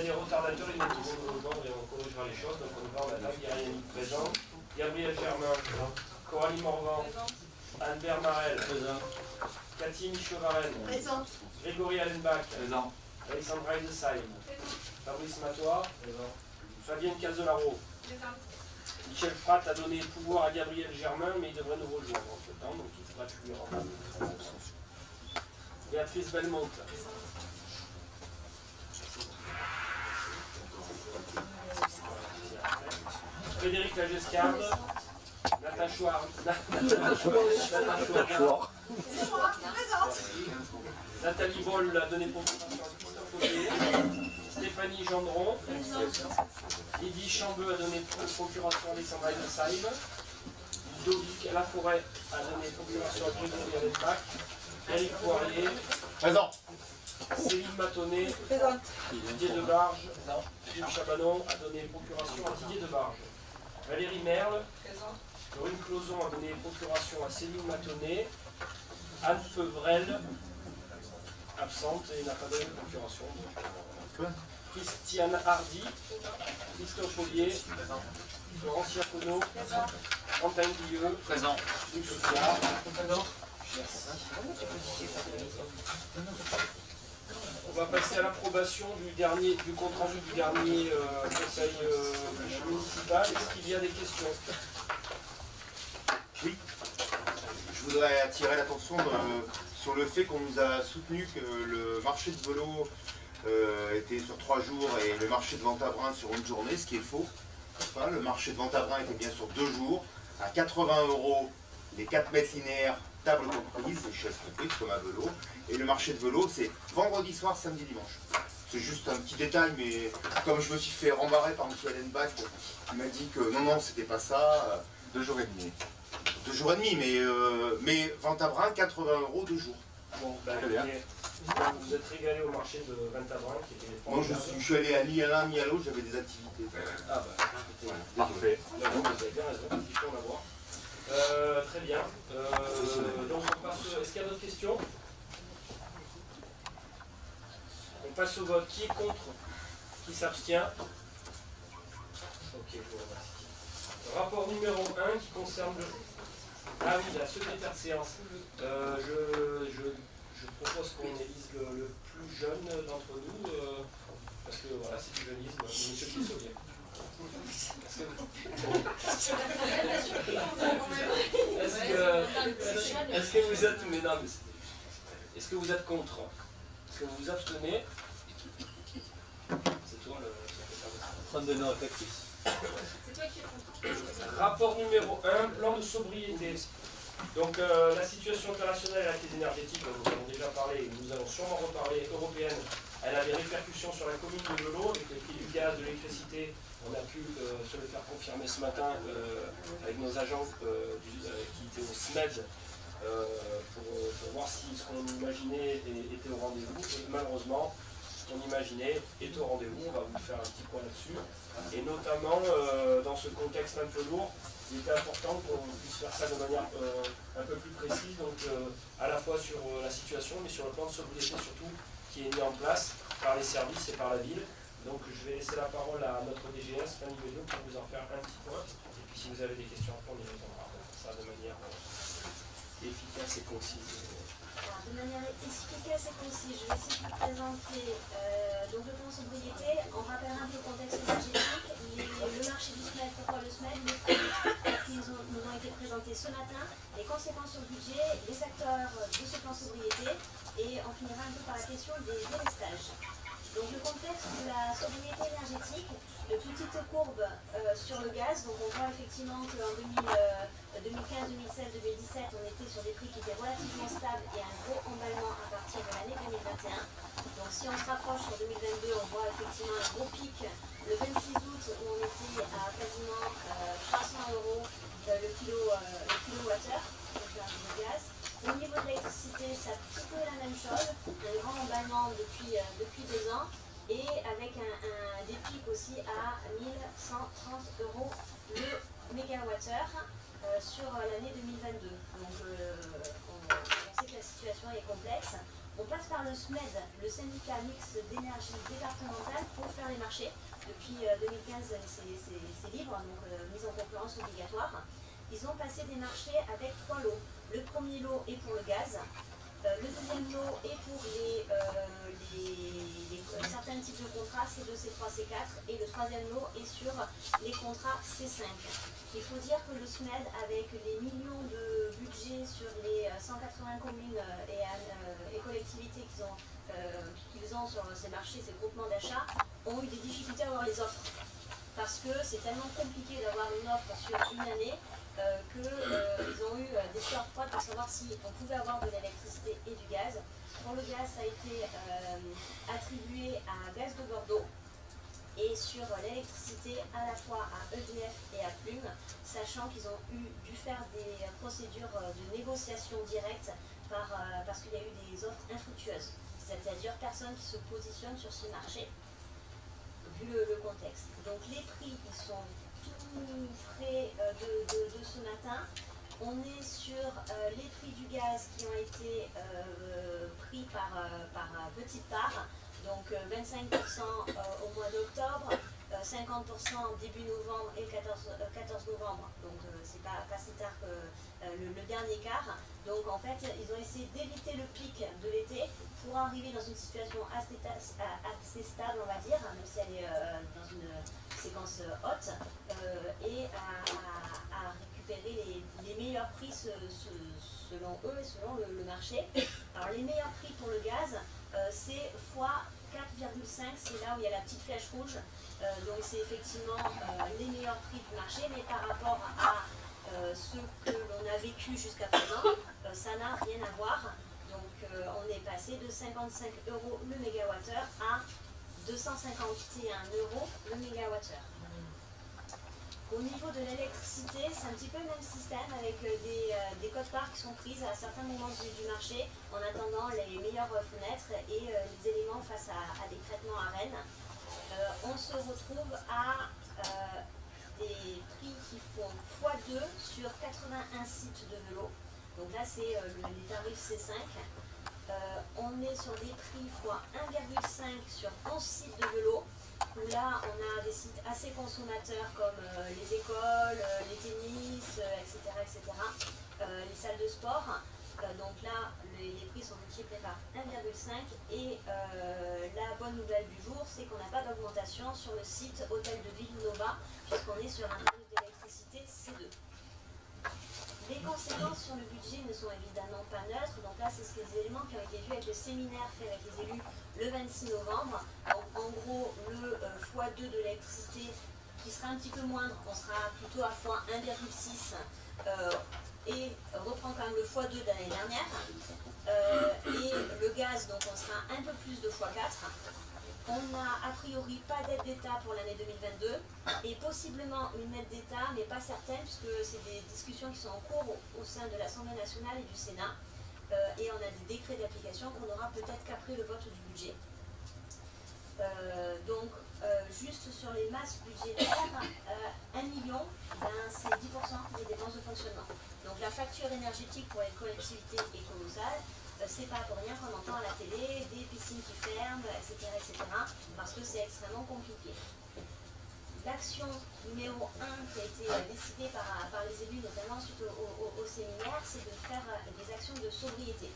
a des retardateurs, ils nous diront nos membres et on corrigera les choses. Donc on va en attaque. Yannick présent. Gabriel Germain. Coralie Morvan. Anne-Bert Marel. Présent. Cathy Michaud-Varenne. Présent. Grégory Allenbach. Présent. Alexandra Hildesheim. Fabrice Matois. Présent. Fabienne Casolaro. Présent. Michel Fratt a donné pouvoir à Gabriel Germain, mais il devrait nous rejoindre en ce temps, donc il faudra que je lui rende. Béatrice Belmont. Frédéric Lagescarde. Natacha Nathalie Boll a donné pouvoir à Christophe Augier. Stéphanie Gendron. Lydie Chambeux a donné procuration à Alexandra Hildesheim. Ludovic Laforêt a donné procuration à Grégory Allenbach. Eric Poirier. Présent. Céline Matonnet. Présente. Didier Debarge. Philippe Chabanon a donné procuration à Didier Debarge. Valérie Merle. Présente. Laurine Closon a donné procuration à Céline Matonnet. Anne Feuvrel, absente et n'a pas donné procuration. Christiane Hardy. Christophe Augier. Florence Iacono. Quentin Guilleux. Présent. Luc Piard. On va passer à l'approbation du compte rendu du dernier conseil municipal. Est-ce qu'il y a des questions? Oui. Je voudrais attirer l'attention sur le fait qu'on nous a soutenu que le marché de vélo était sur 3 jours et le marché de Ventabrin sur une journée, ce qui est faux. Enfin, le marché de Ventabrin était bien sur 2 jours, à 80 € les 4 mètres linéaires, table comprise, les chaises comprises comme un vélo. Et le marché de vélo, c'est vendredi soir, samedi, dimanche. C'est juste un petit détail, mais comme je me suis fait rembarrer par M. Allenbach, il m'a dit que non, c'était pas ça, 2 jours et demi. 2 jours et demi, mais Ventabrin, 80 € 2 jours. Bon, ben, vous êtes régalé au marché de Ventabrin qui était... Moi, je suis allé ni à l'un ni à l'autre, j'avais des activités. Ah bah, écoutez, Parfait. vous avez bien raison, il faut en avoir. Très bien. Donc on passe... Est-ce qu'il y a d'autres questions? On passe au vote. Qui est contre? Qui s'abstient? Ok, je vous remercie. Rapport numéro 1 qui concerne le... Ah oui, la secrétaire de séance. Je propose qu'on élise le plus jeune d'entre nous, parce que voilà, c'est du jeunisme, monsieur Pissolier. Est-ce que vous êtes... Mais non, mais est-ce que vous êtes contre? Est-ce que vous vous abstenez? C'est toi le secrétaire de séance. Prendre de nos effectifs. C'est toi qui es content. Rapport numéro 1, plan de sobriété. Donc la situation internationale et la crise énergétique, dont nous avons déjà parlé et nous allons sûrement reparler, européenne, elle a des répercussions sur la commune de Melot, avec le prix du gaz, de l'électricité. On a pu se le faire confirmer ce matin avec nos agents qui étaient au SMED pour voir si ce qu'on imaginait était au rendez-vous. Et malheureusement, ce qu'on imaginait est au rendez-vous. On va vous faire un petit point là-dessus. Et notamment, dans ce contexte un peu lourd, il était important qu'on puisse faire ça de manière un peu plus précise, donc à la fois sur la situation, mais sur le plan de sobriété surtout, qui est mis en place par les services et par la ville. Donc je vais laisser la parole à notre DGS, Fanny Belliot, pour vous en faire un petit point. Et puis si vous avez des questions, on y répondra. On va faire ça de manière efficace et concise. Alors, de manière efficace et concise, je vais essayer de vous présenter donc le plan sobriété. On rappelle un peu le contexte énergétique, le marché du SMED, pourquoi le SMED, les produits qui nous ont été présentés ce matin, les conséquences sur le budget, les acteurs de ce plan sobriété, et on finira un peu par la question des délestages. Donc le contexte de la sobriété énergétique, de petites courbes sur le gaz. Donc on voit effectivement qu'en 2015, 2016, 2017, on était sur des prix qui étaient relativement stables et un gros emballement à partir de l'année 2021. Donc si on se rapproche sur 2022, on voit effectivement un gros pic le 26 août où on était à quasiment 300 € le kilowattheure de gaz. Au niveau de l'électricité, c'est un petit peu la même chose, un grand emballement depuis 2 ans et avec des pics aussi à 1130 € le mégawattheure sur l'année 2022. Donc on sait que la situation est complexe. On passe par le SMED, le syndicat mixte d'énergie départemental, pour faire les marchés. Depuis 2015, c'est libre, donc mise en concurrence obligatoire. Ils ont passé des marchés avec 3 lots. Le premier lot est pour le gaz. Le deuxième lot est pour certains types de contrats C2, C3, C4 et le troisième lot est sur les contrats C5. Il faut dire que le SMED, avec les millions de budget sur les 180 communes et collectivités qu'ils ont sur ces marchés, ces groupements d'achat, ont eu des difficultés à avoir les offres. Parce que c'est tellement compliqué d'avoir une offre sur une année qu'ils ont eu des sueurs froides pour savoir si on pouvait avoir de l'électricité et du gaz. Pour le gaz, ça a été attribué à Gaz de Bordeaux. Et sur l'électricité, à la fois à EDF et à Plume, sachant qu'ils ont dû faire des procédures de négociation directe parce qu'il y a eu des offres infructueuses. C'est-à-dire personne qui se positionne sur ce marché, vu le contexte. Donc les prix, ils sont tout frais de ce matin. On est sur les prix du gaz qui ont été pris par petite part. Donc 25% au mois d'octobre, 50% début novembre et 14 novembre. Donc c'est pas si tard que le dernier quart. Donc en fait, ils ont essayé d'éviter le pic de l'été pour arriver dans une situation assez stable, on va dire, même si elle est dans une séquence haute, et à récupérer les meilleurs prix selon eux et selon le marché. Alors les meilleurs prix pour le gaz, c'est fois 4,5, c'est là où il y a la petite flèche rouge. Donc c'est effectivement les meilleurs prix du marché, mais par rapport à ce que l'on a vécu jusqu'à présent, ça n'a rien à voir. Donc on est passé de 55 € le mégawattheure à 251 € le mégawattheure. Au niveau de l'électricité, c'est un petit peu le même système avec des cotes-parts qui sont prises à certains moments du marché en attendant les meilleures fenêtres et les éléments face à des traitements à Rennes. On se retrouve à des prix qui font x2 sur 81 sites de vélo. Donc là, c'est les tarifs C5. On est sur des prix x 1,5 sur 11 sites de vélo, où là on a des sites assez consommateurs comme les écoles, les tennis, etc. Les salles de sport. Donc là, les prix sont multipliés par 1,5 et la bonne nouvelle du jour, c'est qu'on n'a pas d'augmentation sur le site Hôtel de Ville Nova, puisqu'on est sur un tarif d'électricité C2. Les conséquences sur le budget ne sont évidemment pas neutres, donc là c'est les éléments qui ont été vus avec le séminaire fait avec les élus le 26 novembre. Donc en gros, le x2 de l'électricité qui sera un petit peu moindre, on sera plutôt à x1,6 et reprend quand même le x2 de l'année dernière. Et le gaz, donc on sera un peu plus de x4. On n'a a priori pas d'aide d'État pour l'année 2022 et possiblement une aide d'État, mais pas certaine, puisque c'est des discussions qui sont en cours au sein de l'Assemblée nationale et du Sénat. Et on a des décrets d'application qu'on aura peut-être qu'après le vote du budget. Donc, juste sur les masses budgétaires, 1 million, c'est 10% des dépenses de fonctionnement. Donc la facture énergétique pour les collectivités est colossale. C'est pas pour rien qu'on entend à la télé des piscines qui ferment, etc. parce que c'est extrêmement compliqué. L'action numéro 1 qui a été décidée par les élus, notamment suite au séminaire, c'est de faire des actions de sobriété.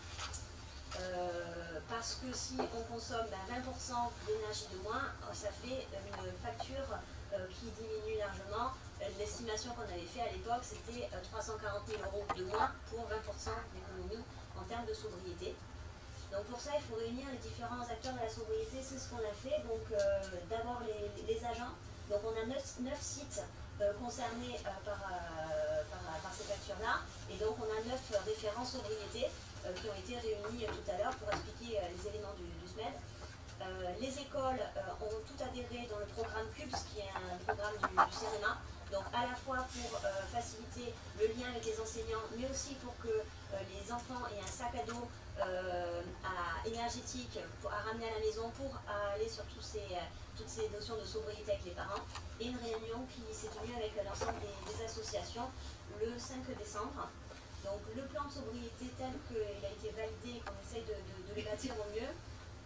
Parce que si on consomme 20% d'énergie de moins, ça fait une facture qui diminue largement. L'estimation qu'on avait fait à l'époque, c'était 340 000 € de moins pour 20% d'économie en termes de sobriété. Donc pour ça, il faut réunir les différents acteurs de la sobriété, c'est ce qu'on a fait. Donc d'abord les agents. Donc on a 9 sites concernés par ces factures-là. Et donc on a 9 référents sobriété qui ont été réunis tout à l'heure pour expliquer les éléments du SMED. Les écoles ont tout adhéré dans le programme CUBS, qui est un programme du CEREMA. Donc à la fois pour faciliter le lien avec les enseignants, mais aussi pour que les enfants aient un sac à dos énergétique à ramener à la maison pour aller sur toutes ces notions de sobriété avec les parents. Et une réunion qui s'est tenue avec l'ensemble des associations le 5 décembre. Donc le plan de sobriété tel qu'il a été validé, qu'on essaye de le bâtir au mieux,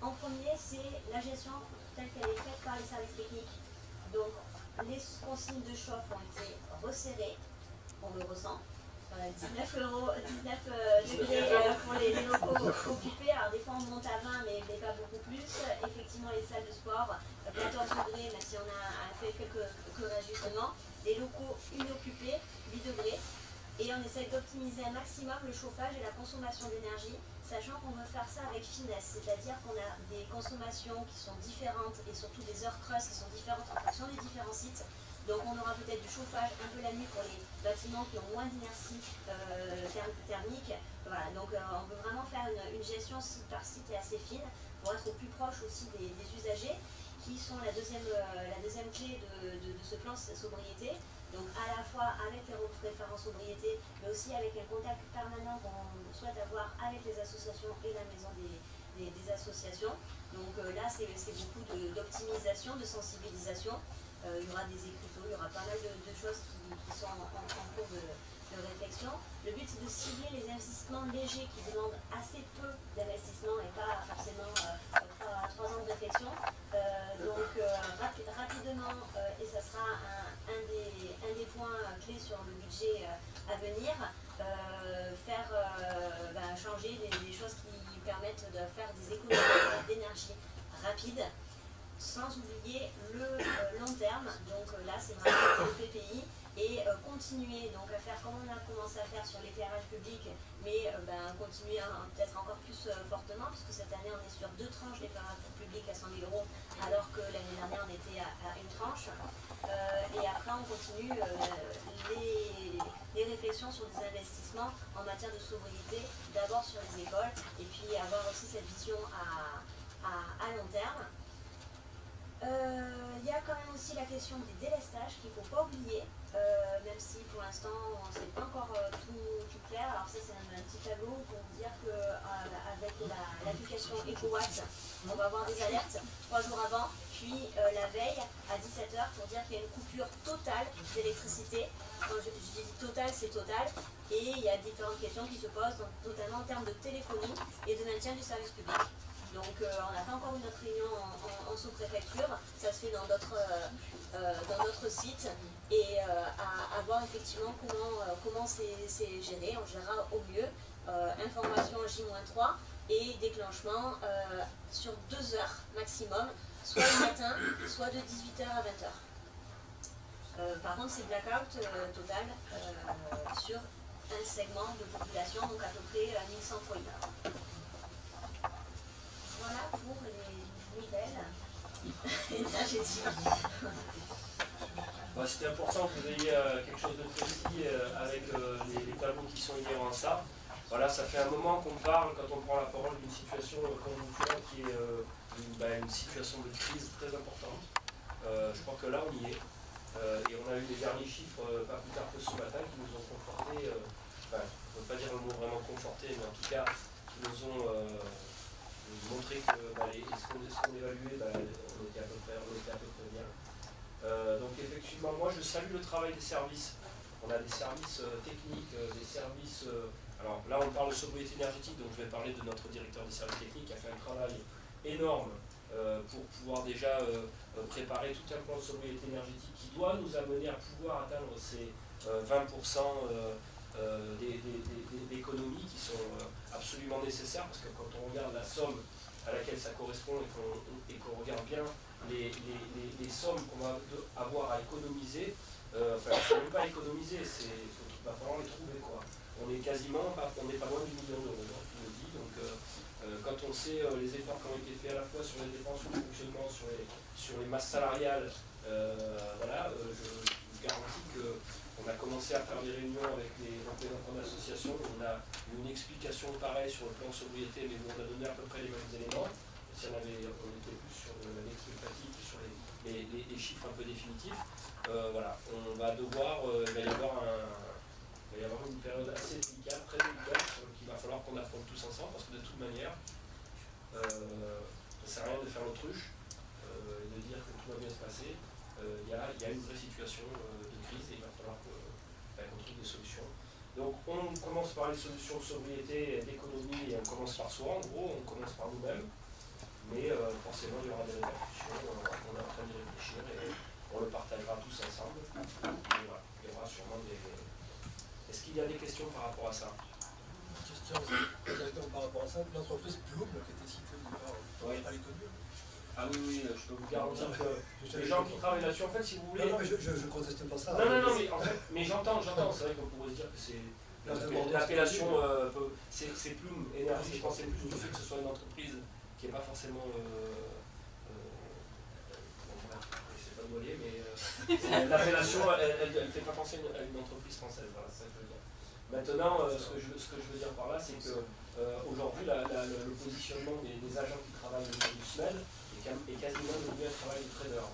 en premier c'est la gestion telle qu'elle est faite par les services techniques. Donc les consignes de chauffe ont été resserrées, on le ressent. 19 degrés pour les locaux occupés. Alors des fois on monte à 20 mais pas beaucoup plus. Effectivement les salles de sport, 14 degrés, même si on a fait quelques réajustements. Les locaux inoccupés, 8 degrés. Et on essaie d'optimiser un maximum le chauffage et la consommation d'énergie, sachant qu'on veut faire ça avec finesse. C'est-à-dire qu'on a des consommations qui sont différentes et surtout des heures creuses qui sont différentes en fonction des différents sites. Donc on aura peut-être du chauffage un peu la nuit pour les bâtiments qui ont moins d'inertie thermique. Voilà, donc on veut vraiment faire une gestion site par site et assez fine pour être au plus proche aussi des usagers qui sont la deuxième clé de ce plan sobriété. Donc à la fois avec les référents sobriété, mais aussi avec un contact permanent qu'on souhaite avoir avec les associations et la maison des associations. Donc là c'est beaucoup d'optimisation, de sensibilisation. Il y aura des écriteaux, il y aura pas mal de choses qui sont en cours de réflexion. Le but c'est de cibler les investissements légers qui demandent assez peu d'investissement et pas forcément 3 ans de réflexion. Rapidement, et ça sera un des points clés sur le budget à venir, changer des choses qui permettent de faire des économies d'énergie rapides, sans oublier le long terme. Donc là c'est vraiment le PPI et continuer donc à faire comme on a commencé à faire sur l'éclairage public, mais continuer peut-être encore plus fortement, puisque cette année on est sur 2 tranches d'éclairage public à 100 000 €, alors que l'année dernière on était à une tranche. Et après on continue les réflexions sur des investissements en matière de sobriété, d'abord sur les écoles, et puis avoir aussi cette vision à long terme. Il y a quand même aussi la question des délestages qu'il ne faut pas oublier, même si pour l'instant c'est pas encore tout clair. Alors ça c'est un petit tableau pour vous dire qu'avec l'application EcoWatt, on va avoir des alertes 3 jours avant, puis la veille à 17 h pour dire qu'il y a une coupure totale d'électricité. Quand je dis totale, c'est total, et il y a différentes questions qui se posent, notamment en termes de téléphonie et de maintien du service public. Donc on n'a pas encore eu notre réunion en sous-préfecture, ça se fait dans d'autres sites, et à voir effectivement comment c'est géré. On gérera au mieux, information en J-3 et déclenchement sur 2 heures maximum, soit le matin, soit de 18 h à 20 h. Par contre c'est blackout total sur un segment de population, donc à peu près 1100 foyers. Voilà pour les nouvelles énergétiques. C'était important que vous ayez quelque chose de précis avec les tableaux qui sont inhérents à ça. Voilà, ça fait un moment qu'on parle, quand on prend la parole, d'une situation conjoncturelle qui est une situation de crise très importante. Je crois que là on y est. Et on a eu les derniers chiffres pas plus tard que ce matin qui nous ont conforté, on ne peut pas dire le mot vraiment conforté, mais en tout cas qui nous ont montrer que ce qu'on évaluait, on était à peu près bien. Donc effectivement, moi je salue le travail des services. On a des services techniques, des services... alors là on parle de sobriété énergétique, donc je vais parler de notre directeur des services techniques qui a fait un travail énorme pour pouvoir déjà préparer tout un plan de sobriété énergétique qui doit nous amener à pouvoir atteindre ces 20% d'économies qui sont absolument nécessaires, parce que quand on regarde la somme à laquelle ça correspond et qu'on regarde bien les sommes qu'on va avoir à économiser, c'est même pas économiser, il va falloir les trouver, quoi. On est quasiment, on n'est pas loin du million d'euros, je vous le dis. Donc quand on sait les efforts qui ont été faits à la fois sur les dépenses de fonctionnement, sur les masses salariales, voilà, je vous garantis qu'on a commencé à faire des réunions avec les représentants d'associations. On a eu une explication pareille sur le plan de sobriété, mais on a donné à peu près les mêmes éléments. Si on était plus sur l'explicatif, sur les chiffres un peu définitifs. Voilà, on va devoir, il va y avoir une période assez délicate, très délicate, qu'il va falloir qu'on affronte tous ensemble, parce que de toute manière, ça ne sert à rien de faire l'autruche, et de dire que tout va bien se passer. Il y a une vraie situation de crise et il va falloir qu'on trouve des solutions. Donc on commence par les solutions de sobriété et d'économie et on commence par soi, en gros, on commence par nous-mêmes. Mais forcément il y aura des répercussions, on est en train d'y réfléchir et on le partagera tous ensemble. Et voilà, il y aura sûrement des... Est-ce qu'il y a des questions par rapport à ça? Une question directement par rapport à ça. L'entreprise Plume qui était citée au départ, Oui. elle est connue. Ah oui, je peux vous garantir que les gens qui travaillent là-dessus, en fait, si vous voulez... Non, mais je ne conteste pas ça. Non, mais en fait, mais j'entends, c'est vrai qu'on pourrait se dire que c'est... L'appellation, c'est Plume Énergie, je pensais plus du fait que ce soit une entreprise qui n'est pas forcément... c'est pas voilé, mais l'appellation, elle ne fait pas penser à une entreprise française, voilà, c'est ça que je veux dire. Maintenant, ce que je veux dire par là, c'est que aujourd'hui, le positionnement des agents qui travaillent au niveau du SMED est quasiment devenu un travail de trader.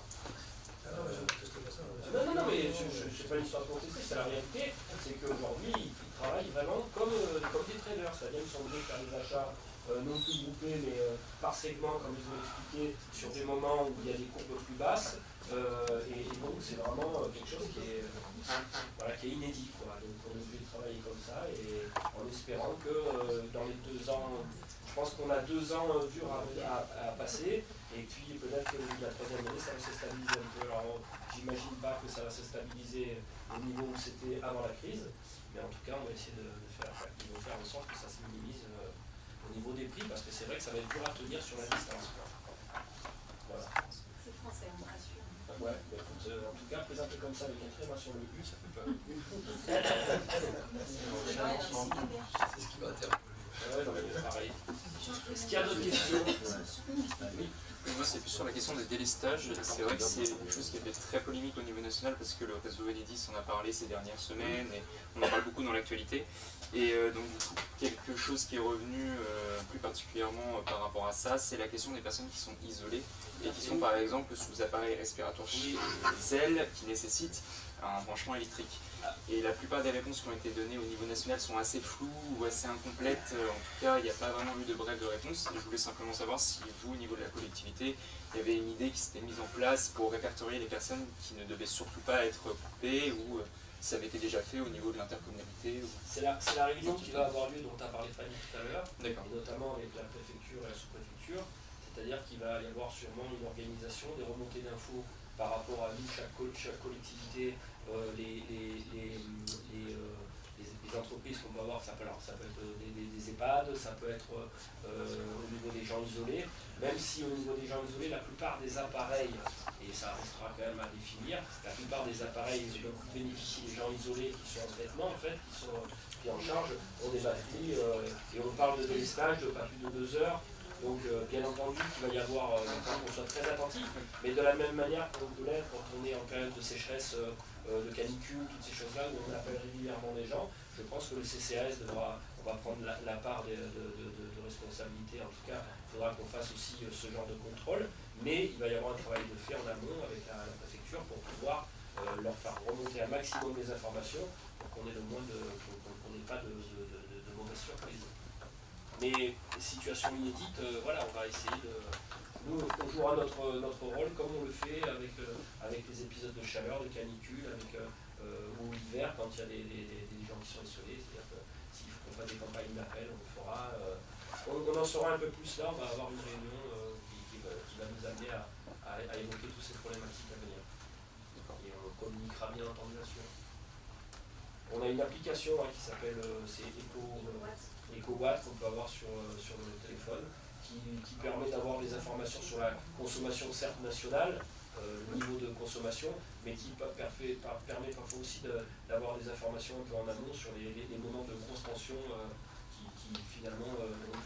Non, mais je ne conteste pas ça. Non, mais c'est pas une histoire de contester, c'est la réalité. C'est qu'aujourd'hui, ils travaillent vraiment comme des traders, c'est-à-dire qu'ils sont obligés de faire des achats non plus groupés, mais par segment, comme je vous l'ai expliqué, sur des moments où il y a des courbes plus basses. Et donc, c'est vraiment quelque chose qui est inédit, quoi. Donc, on est obligé de travailler comme ça, et en espérant que dans les 2 ans, je pense qu'on a 2 ans durs à passer. Et puis peut-être que la 3e année, ça va se stabiliser un peu. Alors j'imagine pas que ça va se stabiliser au niveau où c'était avant la crise, mais en tout cas on va essayer de faire en sorte que ça se minimise au niveau des prix, parce que c'est vrai que ça va être dur à tenir sur la distance. Voilà. C'est français, on me rassure. Ouais, bah écoute, en tout cas présenté comme ça avec un trait sur le U, ça fait peur. C'est ce qui m'a interpellé. Ouais, non, mais pareil. Est-ce qu'il y a d'autres questions? Oui. Moi, c'est plus sur la question des délestages. C'est vrai que c'est une chose qui a fait très polémique au niveau national parce que le réseau Enedis en a parlé ces dernières semaines et on en parle beaucoup dans l'actualité. Et donc, du coup, quelque chose qui est revenu plus particulièrement par rapport à ça, c'est la question des personnes qui sont isolées et qui sont par exemple sous appareil respiratoire ZEL qui nécessitent un branchement électrique. Et la plupart des réponses qui ont été données au niveau national sont assez floues ou assez incomplètes. En tout cas, il n'y a pas vraiment eu de brève de réponse. Et je voulais simplement savoir si vous, au niveau de la collectivité, il y avait une idée qui s'était mise en place pour répertorier les personnes qui ne devaient surtout pas être coupées ou si ça avait été déjà fait au niveau de l'intercommunalité. Ou... C'est la réunion qui va avoir lieu dont tu as parlé Fanny tout à l'heure, et notamment avec la préfecture et la sous-préfecture. C'est-à-dire qu'il va y avoir sûrement une organisation, des remontées d'infos par rapport à nous, chaque collectivité, les entreprises qu'on peut avoir, ça peut être des EHPAD, ça peut être au niveau des gens isolés, même si au niveau des gens isolés, la plupart des appareils, et ça restera quand même à définir, la plupart des appareils dont bénéficient les gens isolés qui sont en traitement, en fait, qui sont pris en charge, ont des batteries, et on parle de délestage de pas plus de 2 heures. Donc bien entendu qu'il va y avoir, qu'on soit très attentif, mais de la même manière qu'on peut l'être quand on est en période de sécheresse, de canicule, toutes ces choses-là où on appelle régulièrement les gens, je pense que le CCAS on va prendre la part de responsabilité. En tout cas, il faudra qu'on fasse aussi ce genre de contrôle, mais il va y avoir un travail de fait en amont avec la préfecture pour pouvoir leur faire remonter un maximum les informations pour qu'on ait le moins qu'on n'ait pas de mauvaises surprises. Mais situation inédite, voilà, on va essayer de... Nous, on jouera notre rôle comme on le fait avec les épisodes de chaleur, de canicule, ou l'hiver quand il y a des gens qui sont isolés. C'est-à-dire que s'il faut qu'on fasse des campagnes d'appel, on le fera. On en saura un peu plus là, on va avoir une réunion qui va nous amener à évoquer toutes ces problématiques à venir. Et on communiquera bien entendu là-dessus. On a une application qui s'appelle EcoWatt qu'on peut avoir sur le téléphone qui permet d'avoir des informations sur la consommation certes nationale, le niveau de consommation, mais qui permet parfois aussi d'avoir des informations un peu en amont sur les moments de grosse tension qui finalement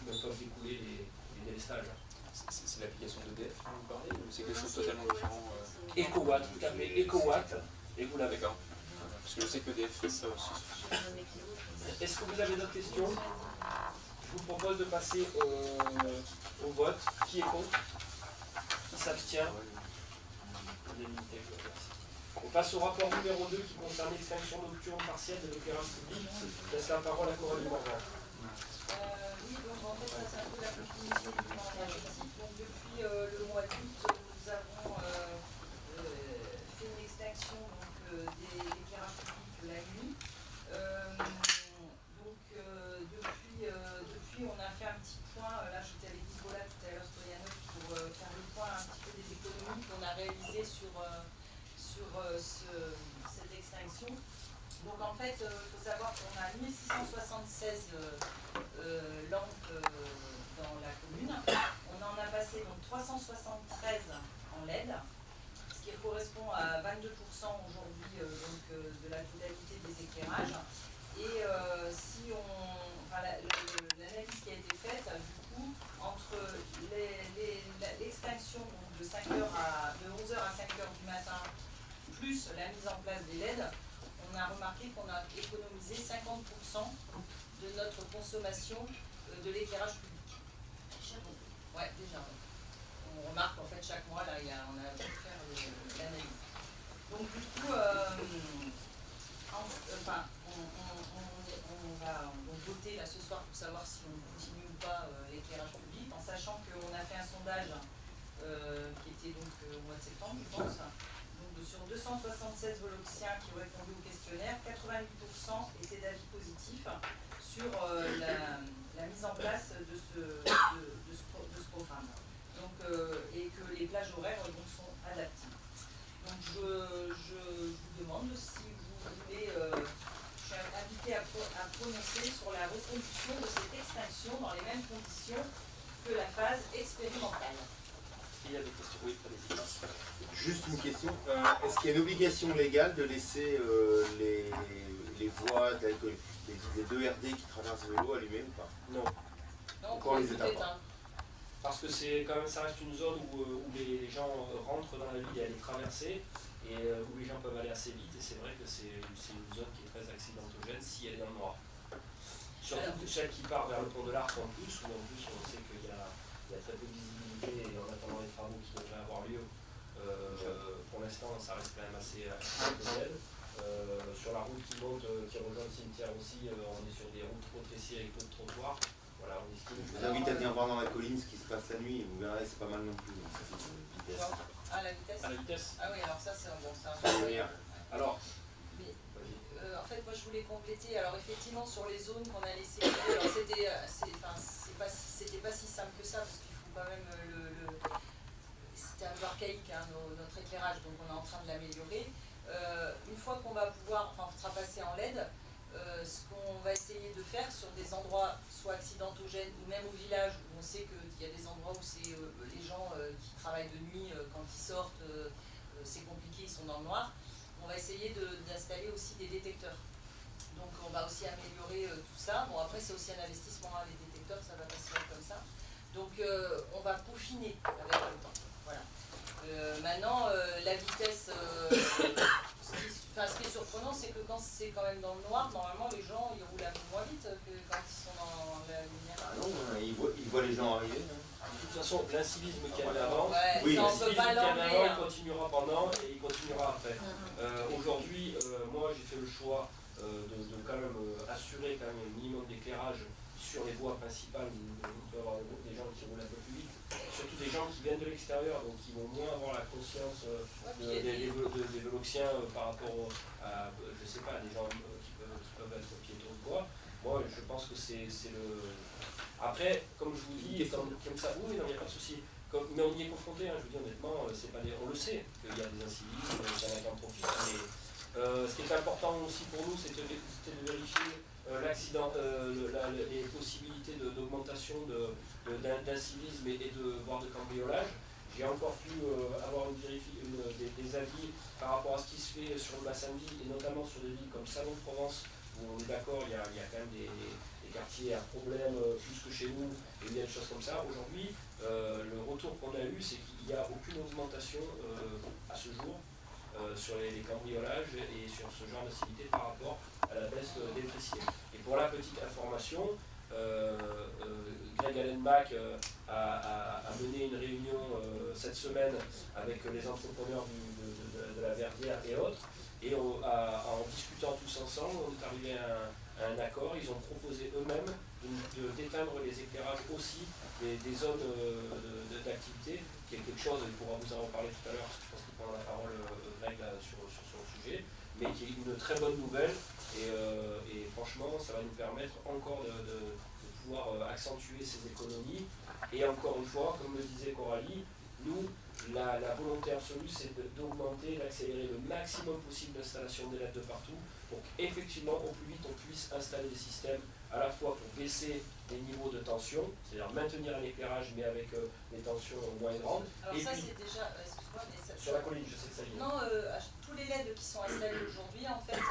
peuvent découler les délestages. C'est l'application d'EDF dont vous parlez ou c'est quelque chose de totalement différent EcoWatt, vous tapez EcoWatt et vous l'avez. D'accord. Parce que je sais que EDF fait ça aussi. Est-ce que vous avez d'autres questions? Je vous propose de passer au vote. Qui est contre? Qui s'abstient? On passe au rapport numéro 2 qui concerne l'extinction nocturne partielle de l'éclairage public. Je laisse la parole à Coralie Morvan. Oui, donc en fait, ça c'est un peu la continuité du plan énergétique. Donc depuis le mois d'août, nous avons fait une extinction de l'éclairage public la nuit. sur cette extinction. Donc en fait, il faut savoir qu'on a 1676 lampes dans la commune. On en a passé donc 373 en LED, ce qui correspond à 22% aujourd'hui de la totalité des éclairages. Et si on, enfin, l'analyse qui a été faite, du coup, entre l'extinction de 11h à 5h du matin, plus la mise en place des LED, on a remarqué qu'on a économisé 50% de notre consommation de l'éclairage public. Ouais, déjà. On remarque en fait chaque mois, là, on a pu faire l'analyse. Donc du coup, on va donc voter là ce soir pour savoir si on continue ou pas l'éclairage public, en sachant qu'on a fait un sondage qui était donc au mois de septembre, je pense. Donc sur 276 Voloxiens qui ont répondu au questionnaire, 88% étaient d'avis positifs sur la mise en place de ce programme. Donc, et que les plages horaires donc, sont adaptées. Donc je vous demande si vous voulez, je suis invitée à prononcer sur la reconduction de cette extinction dans les mêmes conditions que la phase expérimentale. Il y a des questions, oui, allez-y. Juste une question, est-ce qu'il y a une obligation légale de laisser les voies telles que les 2 RD qui traversent le vélo allumées ou pas? Non. Non, Encore les étapes. Parce que c'est quand même, ça reste une zone où les gens rentrent dans la ville et les traverser, et où les gens peuvent aller assez vite, et c'est vrai que c'est une zone qui est très accidentogène si elle est dans le noir. Surtout celle qui part vers le pont de l'Arc en plus, où en plus on sait qu'il y a très peu de visibilité, et en attendant les travaux qui devraient avoir lieu, pour l'instant ça reste quand même assez accidentogène. Sur la route qui monte, qui rejoint le cimetière aussi, on est sur des routes rétrécies avec peu de trottoirs. Voilà, on estime. Je vous invite à venir voir dans la colline ce qui se passe la nuit, et vous verrez, c'est pas mal non plus. Donc ça fait une vitesse. Ah, la vitesse. À la vitesse. Ah oui, alors ça c'est un bon ça. Alors, mais, en fait, moi je voulais compléter. Alors effectivement, sur les zones qu'on a laissées, alors c'était pas si simple que ça, parce qu'il faut quand même c'était un peu archaïque hein, notre éclairage, donc on est en train de l'améliorer. Une fois qu'on va pouvoir, enfin on sera passé en LED, ce qu'on va essayer de faire sur des endroits soit accidentogènes ou même au village où on sait qu'il y a des endroits où c'est les gens qui travaillent de nuit, quand ils sortent, c'est compliqué, ils sont dans le noir, on va essayer d'installer aussi des détecteurs. Donc on va aussi améliorer tout ça. Bon après c'est aussi un investissement, hein, les détecteurs ça va pas se faire comme ça. Donc on va peaufiner avec le temps. Voilà. Maintenant la vitesse, ce qui est surprenant, c'est que quand c'est quand même dans le noir, normalement les gens ils roulent un peu moins vite que quand ils sont dans la lumière. Ah non, ils voient les gens arriver. Hein. de toute façon, l'incivisme qu'il y avait avant, ouais, oui, l'incivisme qu'il y avait avant, il hein. continuera pendant et il continuera après. Aujourd'hui, moi j'ai fait le choix de quand même assurer quand même un minimum d'éclairage sur les voies principales où on peut avoir des gens qui roulent un peu plus vite, surtout des gens qui viennent de l'extérieur, donc qui vont moins avoir la conscience des Voloxiens par rapport à, je sais pas, des gens qui peuvent être piétons de voie. Moi, je pense que c'est le... Après, comme je vous dis, comme ça, oui, non, il n'y a pas de souci. Mais on y est confronté, hein, je vous dis honnêtement, c'est pas on le sait qu'il y a des incivismes, qu'il y en a qui en profitent, mais ce qui est important aussi pour nous, c'est de vérifier l'accident, les possibilités d'augmentation d'incivisme et voire de cambriolage. J'ai encore pu avoir des avis par rapport à ce qui se fait sur le bassin de vie, et notamment sur des villes comme Salon de Provence, où on est d'accord, il y a quand même des quartiers à problème plus que chez nous, et il y a des choses comme ça. Aujourd'hui, le retour qu'on a eu, c'est qu'il n'y a aucune augmentation à ce jour sur les cambriolages et sur ce genre d'activité par rapport à la baisse d'électricité. Et pour la petite information, Greg Allenbach a mené une réunion cette semaine avec les entrepreneurs de la Verdière et autres, et en discutant tous ensemble, on est arrivé à un accord. Ils ont proposé eux-mêmes d'éteindre les éclairages aussi des zones d'activité, qui est quelque chose, il pourra vous en reparler tout à l'heure, parce que je pense qu'il prendra la parole Greg sur son sujet, mais qui est une très bonne nouvelle, et franchement ça va nous permettre encore de pouvoir accentuer ces économies. Et encore une fois, comme le disait Coralie, nous la volonté absolue, c'est d'augmenter, d'accélérer le maximum possible l'installation des LED de partout, pour qu'effectivement, au plus vite, on puisse installer des systèmes à la fois pour baisser les niveaux de tension, c'est-à-dire maintenir un éclairage, mais avec des tensions moins grandes. Alors et ça, puis, c'est déjà, excuse-moi, mais ça... sur la colline, je sais que ça y est. Non, tous les LED qui sont installés aujourd'hui, en fait,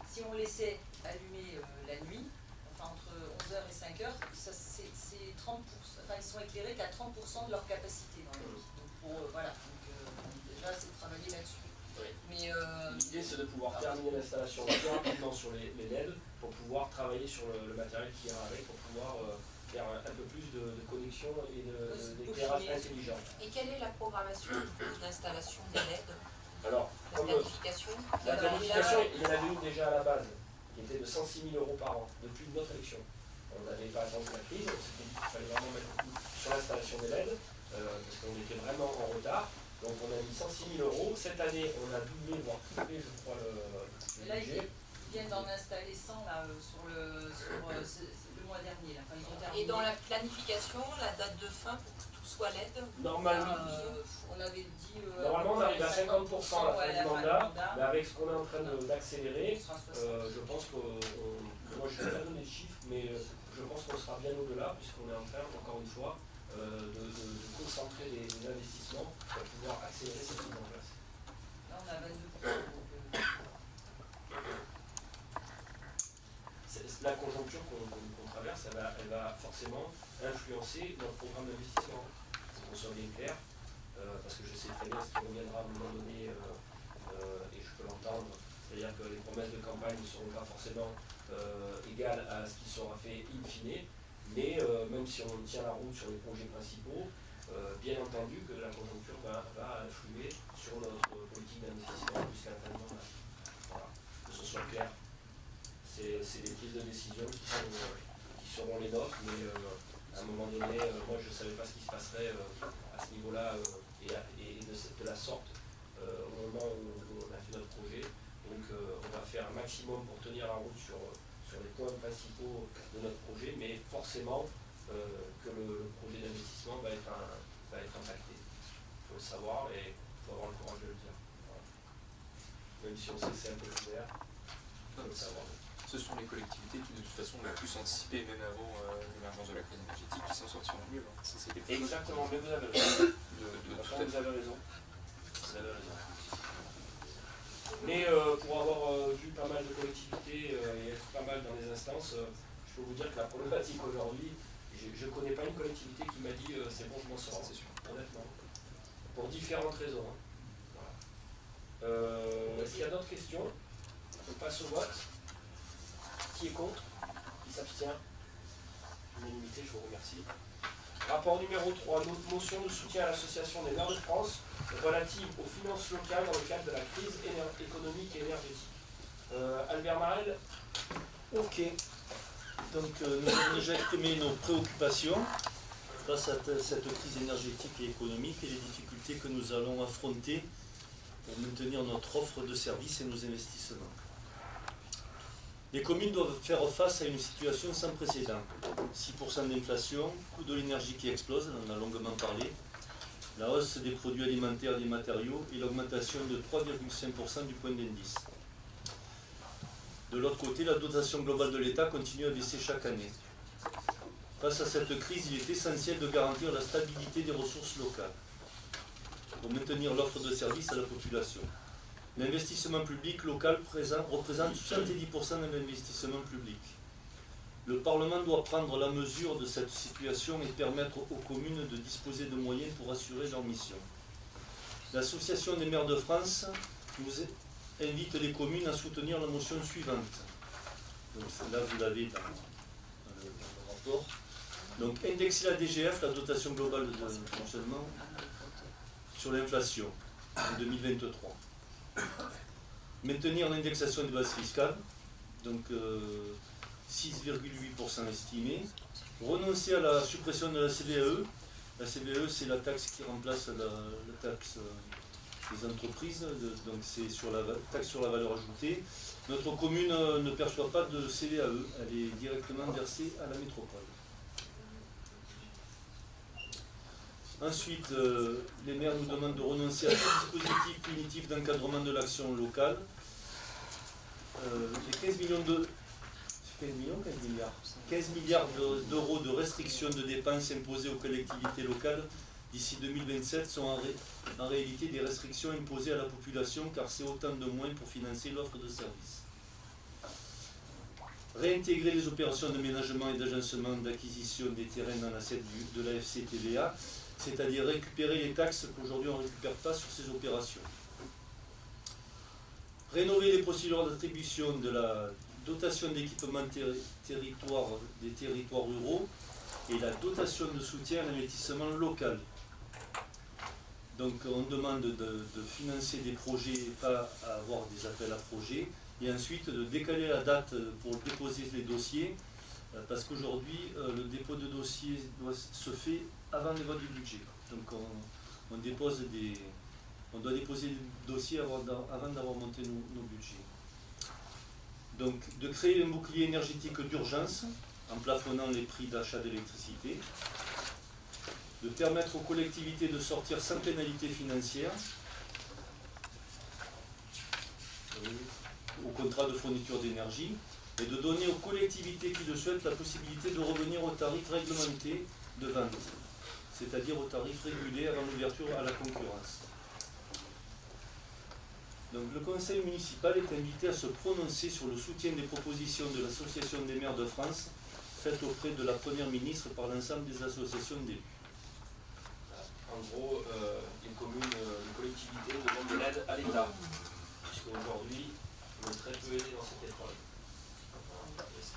si on laissait allumer la nuit, enfin entre 11h et 5h, c'est 30%, enfin ils sont éclairés qu'à 30% de leur capacité dans la nuit. Donc voilà, déjà c'est de travailler là-dessus. Oui. Mais l'idée c'est de pouvoir terminer l'installation plus rapidement sur les LED pour pouvoir travailler sur le matériel qui ira avec, pour pouvoir faire un peu plus de connexion et d'éclairage intelligent. Et quelle est la programmation d'installation des LED? Alors, La comme planification la planification, il y en avait une déjà à la base, qui était de 106 000 € par an, depuis notre élection. On n'avait pas attendu la crise, on s'était dit qu'il fallait vraiment mettre beaucoup sur l'installation des LED, parce qu'on était vraiment en retard. Donc on a mis 106 000 €. Cette année, on a doublé, voire triplé, je crois, le là, budget. ils viennent d'en installer 100 là, sur le mois dernier. Là. Enfin, ils ont terminé. Et dans la planification, la date de fin pour que tout soit LED? Normalement, on avait dit... normalement, on arrive à 50% à la fin du mandat, mais avec ce qu'on est en train d'accélérer, on sera 60. je pense que, moi je ne vais pas donner de chiffres, mais je pense qu'on sera bien au-delà, puisqu'on est en train, encore une fois, de concentrer les investissements pour pouvoir accélérer cette mise en place. Là, on a 22%. La conjoncture qu'on traverse, elle va forcément influencer notre programme d'investissement. Pour qu'on soit bien clair, parce que je sais très bien ce qui reviendra à un moment donné, et je peux l'entendre, c'est-à-dire que les promesses de campagne ne seront pas forcément égales à ce qui sera fait in fine, mais même si on tient la route sur les projets principaux, bien entendu que la conjoncture va influer sur notre politique d'investissement jusqu'à la fin du mandat. Voilà, que ce soit clair. C'est des prises de décision qui seront les nôtres, mais à un moment donné, moi je ne savais pas ce qui se passerait à ce niveau-là et de la sorte au moment où on a fait notre projet. Donc on va faire un maximum pour tenir la route sur les points principaux de notre projet, mais forcément que le projet d'investissement va être impacté. Il faut le savoir et il faut avoir le courage de le dire. Voilà. Même si on sait que c'est un peu clair, il faut le savoir. Ce sont les collectivités qui, de toute façon, ont le plus anticipé, même avant l'émergence de la crise énergétique, qui s'en sortiront mieux. Hein. Ça, c'est exactement, mais vous avez raison. Vous avez raison. Vous avez raison. Mais pour avoir vu pas mal de collectivités et être pas mal dans les instances, je peux vous dire que la problématique aujourd'hui, je ne connais pas une collectivité qui m'a dit c'est bon, je m'en sors. c'est sûr. Honnêtement. Pour différentes raisons. Hein. Voilà. Est-ce qu'il y a d'autres questions? On passe au vote. Qui est contre? Qui s'abstient? Unanimité, je vous remercie. Rapport numéro 3, motion de soutien à l'Association des maires de France relative aux finances locales dans le cadre de la crise économique et énergétique. Albert Marel. Ok. Donc nous avons déjà exprimé nos préoccupations face à cette crise énergétique et économique et les difficultés que nous allons affronter pour maintenir notre offre de services et nos investissements. Les communes doivent faire face à une situation sans précédent. 6% d'inflation, coût de l'énergie qui explose, on en a longuement parlé, la hausse des produits alimentaires et des matériaux et l'augmentation de 3,5% du point d'indice. De l'autre côté, la dotation globale de l'État continue à baisser chaque année. Face à cette crise, il est essentiel de garantir la stabilité des ressources locales pour maintenir l'offre de services à la population. L'investissement public local représente 70% de l'investissement public. Le Parlement doit prendre la mesure de cette situation et permettre aux communes de disposer de moyens pour assurer leur mission. L'Association des maires de France nous invite les communes à soutenir la motion suivante. Donc là, vous l'avez dans le rapport. Donc, indexer la DGF, la dotation globale de fonctionnement, sur l'inflation en 2023. Maintenir l'indexation des bases fiscales, donc 6,8% estimé. Renoncer à la suppression de la CVAE. La CVAE, c'est la taxe qui remplace la taxe des entreprises, donc c'est sur la taxe sur la valeur ajoutée. Notre commune ne perçoit pas de CVAE, elle est directement versée à la métropole. Ensuite, les maires nous demandent de renoncer à tout dispositif punitif d'encadrement de l'action locale. Les 15 millions de... 15 milliards d'euros de restrictions de dépenses imposées aux collectivités locales d'ici 2027 sont en réalité des restrictions imposées à la population car c'est autant de moins pour financer l'offre de services. Réintégrer les opérations de ménagement et d'agencement d'acquisition des terrains dans l'assiette de la FCTVA, c'est-à-dire récupérer les taxes qu'aujourd'hui on ne récupère pas sur ces opérations. Rénover les procédures d'attribution de la dotation d'équipement territoire des territoires ruraux et la dotation de soutien à l'investissement local. Donc on demande de financer des projets et pas à avoir des appels à projets, et ensuite de décaler la date pour déposer les dossiers, parce qu'aujourd'hui le dépôt de dossier se fait avant les votes du budget. Donc on doit déposer les dossiers avant d'avoir monté nos budgets. Donc de créer un bouclier énergétique d'urgence en plafonnant les prix d'achat d'électricité, de permettre aux collectivités de sortir sans pénalité financière au contrat de fourniture d'énergie, et de donner aux collectivités qui le souhaitent la possibilité de revenir aux tarifs réglementés de vente, c'est-à-dire aux tarifs régulés avant l'ouverture à la concurrence. Donc, le conseil municipal est invité à se prononcer sur le soutien des propositions de l'Association des maires de France faites auprès de la Première ministre par l'ensemble des associations d'élus. En gros, les communes, les collectivités demandent de l'aide à l'État, puisqu'aujourd'hui, on est très peu aidés dans cette épreuve. Est-ce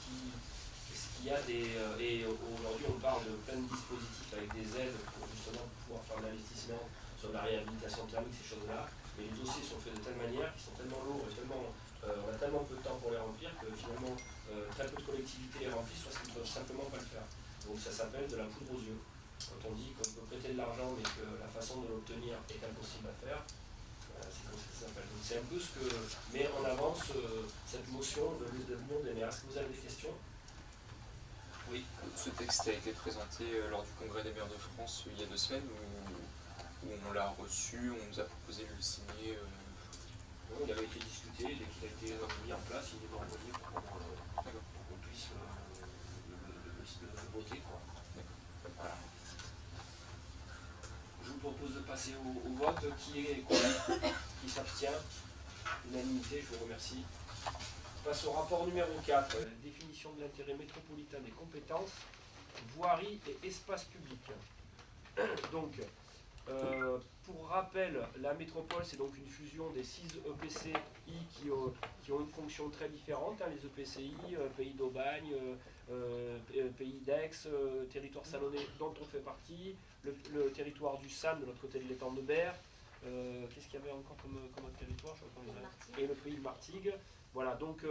qu'il y a des... et aujourd'hui, on parle de plein de dispositifs avec des aides pour justement pouvoir faire de l'investissement sur la réhabilitation thermique, ces choses-là. Mais les dossiers sont faits de telle manière qu'ils sont tellement lourds et tellement, on a tellement peu de temps pour les remplir que finalement très peu de collectivités les remplissent parce qu'ils ne peuvent simplement pas le faire. Donc ça s'appelle de la poudre aux yeux. Quand on dit qu'on peut prêter de l'argent mais que la façon de l'obtenir est impossible à faire, c'est comme ça que ça s'appelle. Donc c'est un peu ce que met en avant cette motion de l'union des maires. Est-ce que vous avez des questions? Oui. Ce texte a été présenté lors du congrès des maires de France il y a 2 semaines où on l'a reçu, on nous a proposé de le signer. Il avait été discuté, dès qu'il a été mis en place, il est envoyé pour qu'on puisse le voter. Quoi. Voilà. Je vous propose de passer au vote. Qui est contre? Qui s'abstient? Unanimité, je vous remercie. On passe au rapport numéro 4, définition de l'intérêt métropolitain des compétences, voirie et espace public. Donc, pour rappel, la métropole, c'est donc une fusion des 6 EPCI qui ont une fonction très différente. Hein, les EPCI, Pays d'Aubagne, Pays d'Aix, territoire salonnais dont on fait partie, le territoire du Sam de l'autre côté de l'étang de Berre. Qu'est-ce qu'il y avait encore comme autre territoire? Et le pays de Martigues. Voilà, donc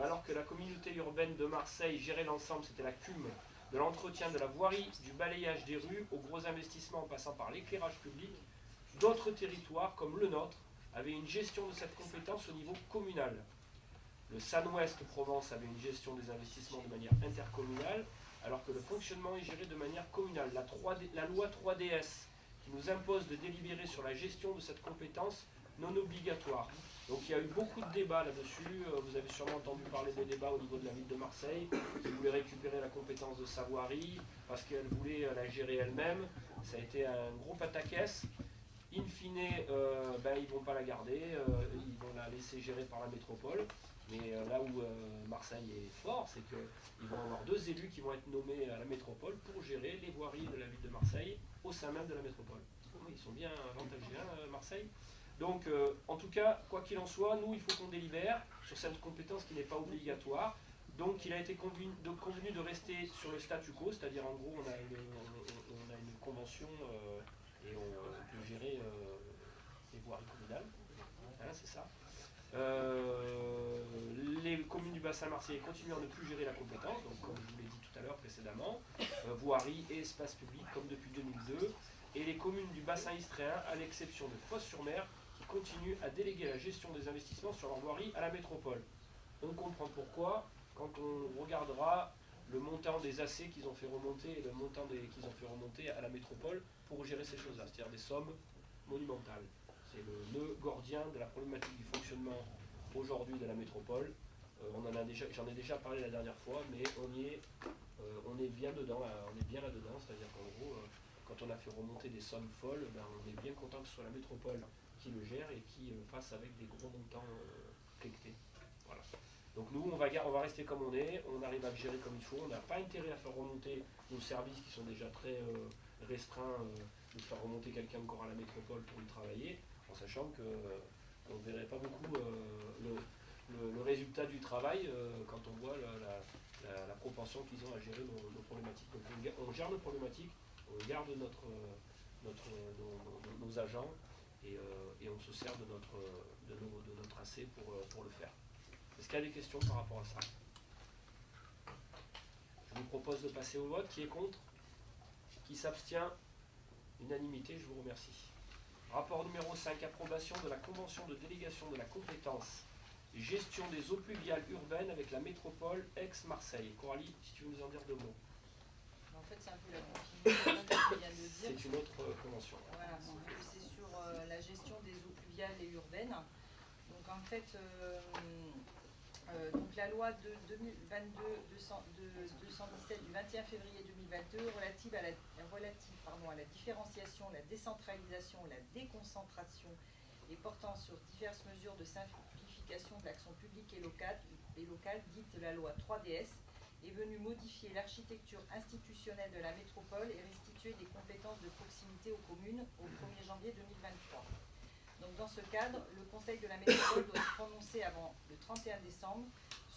alors que la communauté urbaine de Marseille gérait l'ensemble, c'était la CUM, de l'entretien de la voirie, du balayage des rues, aux gros investissements en passant par l'éclairage public, d'autres territoires, comme le nôtre, avaient une gestion de cette compétence au niveau communal. Le SAN-Ouest Provence avait une gestion des investissements de manière intercommunale, alors que le fonctionnement est géré de manière communale. La loi 3DS, qui nous impose de délibérer sur la gestion de cette compétence non obligatoire. Donc il y a eu beaucoup de débats là-dessus. Vous avez sûrement entendu parler des débats au niveau de la ville de Marseille, qui voulait récupérer la compétence de sa voirie, parce qu'elle voulait la gérer elle-même. Ça a été un gros pataquès. In fine, ils ne vont pas la garder, ils vont la laisser gérer par la métropole. Mais là où Marseille est fort, c'est qu'ils vont avoir 2 élus qui vont être nommés à la métropole pour gérer les voiries de la ville de Marseille au sein même de la métropole. Ils sont bien avantagés, hein, Marseille. Donc, en tout cas, quoi qu'il en soit, nous, il faut qu'on délibère sur cette compétence qui n'est pas obligatoire. Donc, il a été convenu de rester sur le statu quo, c'est-à-dire, en gros, on a une convention et on peut gérer les voiries communales. Hein, c'est ça. Les communes du bassin marseillais continuent à ne plus gérer la compétence, donc comme je vous l'ai dit tout à l'heure précédemment, voirie et espace public comme depuis 2002, et les communes du bassin istréen, à l'exception de Fos-sur-Mer, qui continuent à déléguer la gestion des investissements sur leur voirie à la métropole. On comprend pourquoi quand on regardera le montant des AC qu'ils ont fait remonter et le montant qu'ils ont fait remonter à la métropole pour gérer ces choses-là, c'est-à-dire des sommes monumentales. C'est le nœud gordien de la problématique du fonctionnement aujourd'hui de la métropole. J'en ai déjà parlé la dernière fois, mais on est bien dedans, on est bien là-dedans, c'est-à-dire qu'en gros, quand on a fait remonter des sommes folles, ben, on est bien content que ce soit la métropole qui le gère et qui fasse avec des gros montants collectés. Voilà. Donc nous, on va rester comme on arrive à le gérer comme il faut, on n'a pas intérêt à faire remonter nos services qui sont déjà très restreints, de faire remonter quelqu'un encore à la métropole pour y travailler, en sachant qu'on ne verrait pas beaucoup le résultat du travail quand on voit la propension qu'ils ont à gérer nos problématiques. Donc on gère nos problématiques, on garde nos agents et on se sert de notre AC pour le faire. Est-ce qu'il y a des questions par rapport à ça? Je vous propose de passer au vote. Qui est contre? Qui s'abstient? Unanimité, je vous remercie. Rapport numéro 5, approbation de la convention de délégation de la compétence gestion des eaux pluviales urbaines avec la métropole Aix-Marseille. Coralie, si tu veux nous en dire deux mots. En fait, c'est un peu la continuité de ce que vient de dire. C'est une autre convention. Voilà, c'est sur la gestion des eaux pluviales et urbaines. Donc en fait, donc la loi de 2022-217 du 21 février 2022 relative à la différenciation, la décentralisation, la déconcentration et portant sur diverses mesures de simplification de l'action publique et locale, dite la loi 3DS, est venue modifier l'architecture institutionnelle de la métropole et restituer des compétences de proximité aux communes au 1er janvier 2023. Donc dans ce cadre, le Conseil de la métropole doit se prononcer avant le 31 décembre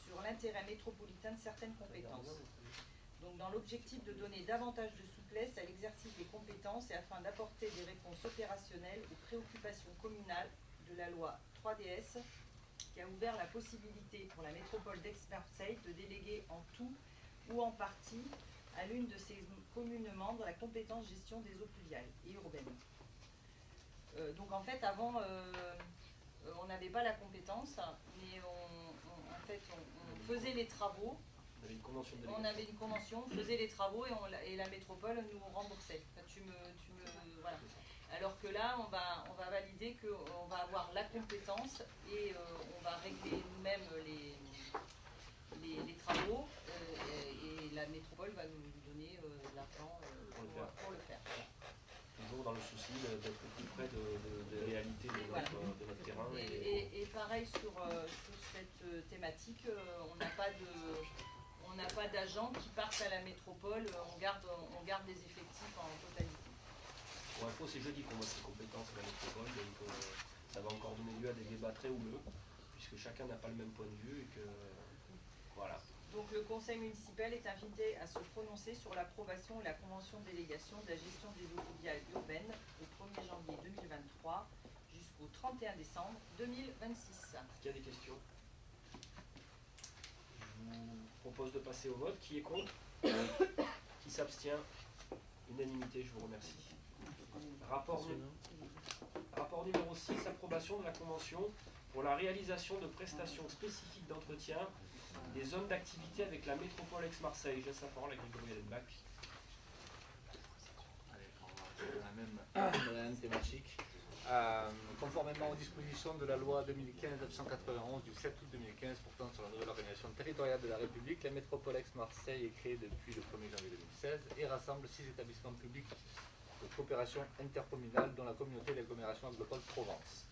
sur l'intérêt métropolitain de certaines compétences. Donc dans l'objectif de donner davantage de souplesse à l'exercice des compétences et afin d'apporter des réponses opérationnelles aux préoccupations communales de la loi 3DS, qui a ouvert la possibilité pour la métropole d'Aix-Marseille de déléguer en tout ou en partie à l'une de ses communes membres la compétence gestion des eaux pluviales et urbaines. Donc en fait, avant, on n'avait pas la compétence, mais on faisait les travaux. On avait une convention, on faisait les travaux et la métropole nous remboursait. Enfin, voilà. Alors que là, on va valider qu'on va avoir la compétence et on va régler nous-mêmes les travaux et la métropole va nous donner l'argent pour le faire. Toujours dans le souci d'être plus près de réalité de notre terrain. Et pareil sur cette thématique, on n'a pas d'agents qui partent à la métropole, on garde les effectifs en totalité. Pour info, c'est jeudi qu'on voit ces compétences à la métropole, donc ça va encore donner lieu à des débats très houleux, puisque chacun n'a pas le même point de vue et que voilà. Donc le conseil municipal est invité à se prononcer sur l'approbation et la convention de délégation de la gestion des eaux pluviales urbaines au 1er janvier 2023 jusqu'au 31 décembre 2026. Est-ce qu'il y a des questions? Je vous propose de passer au vote. Qui est contre? Qui s'abstient? Unanimité, je vous remercie. Rapport numéro 6, approbation de la convention pour la réalisation de prestations spécifiques d'entretien des zones d'activité avec la métropole Aix-Marseille. Je laisse la parole à Grégory Allenbach. Dans la même thématique. Conformément aux dispositions de la loi 2015-991 du 7 août 2015 portant sur la nouvelle organisation territoriale de la République, la métropole Aix-Marseille est créée depuis le 1er janvier 2016 et rassemble 6 établissements publics de coopération intercommunale dont la communauté d'agglomération Agropole Provence.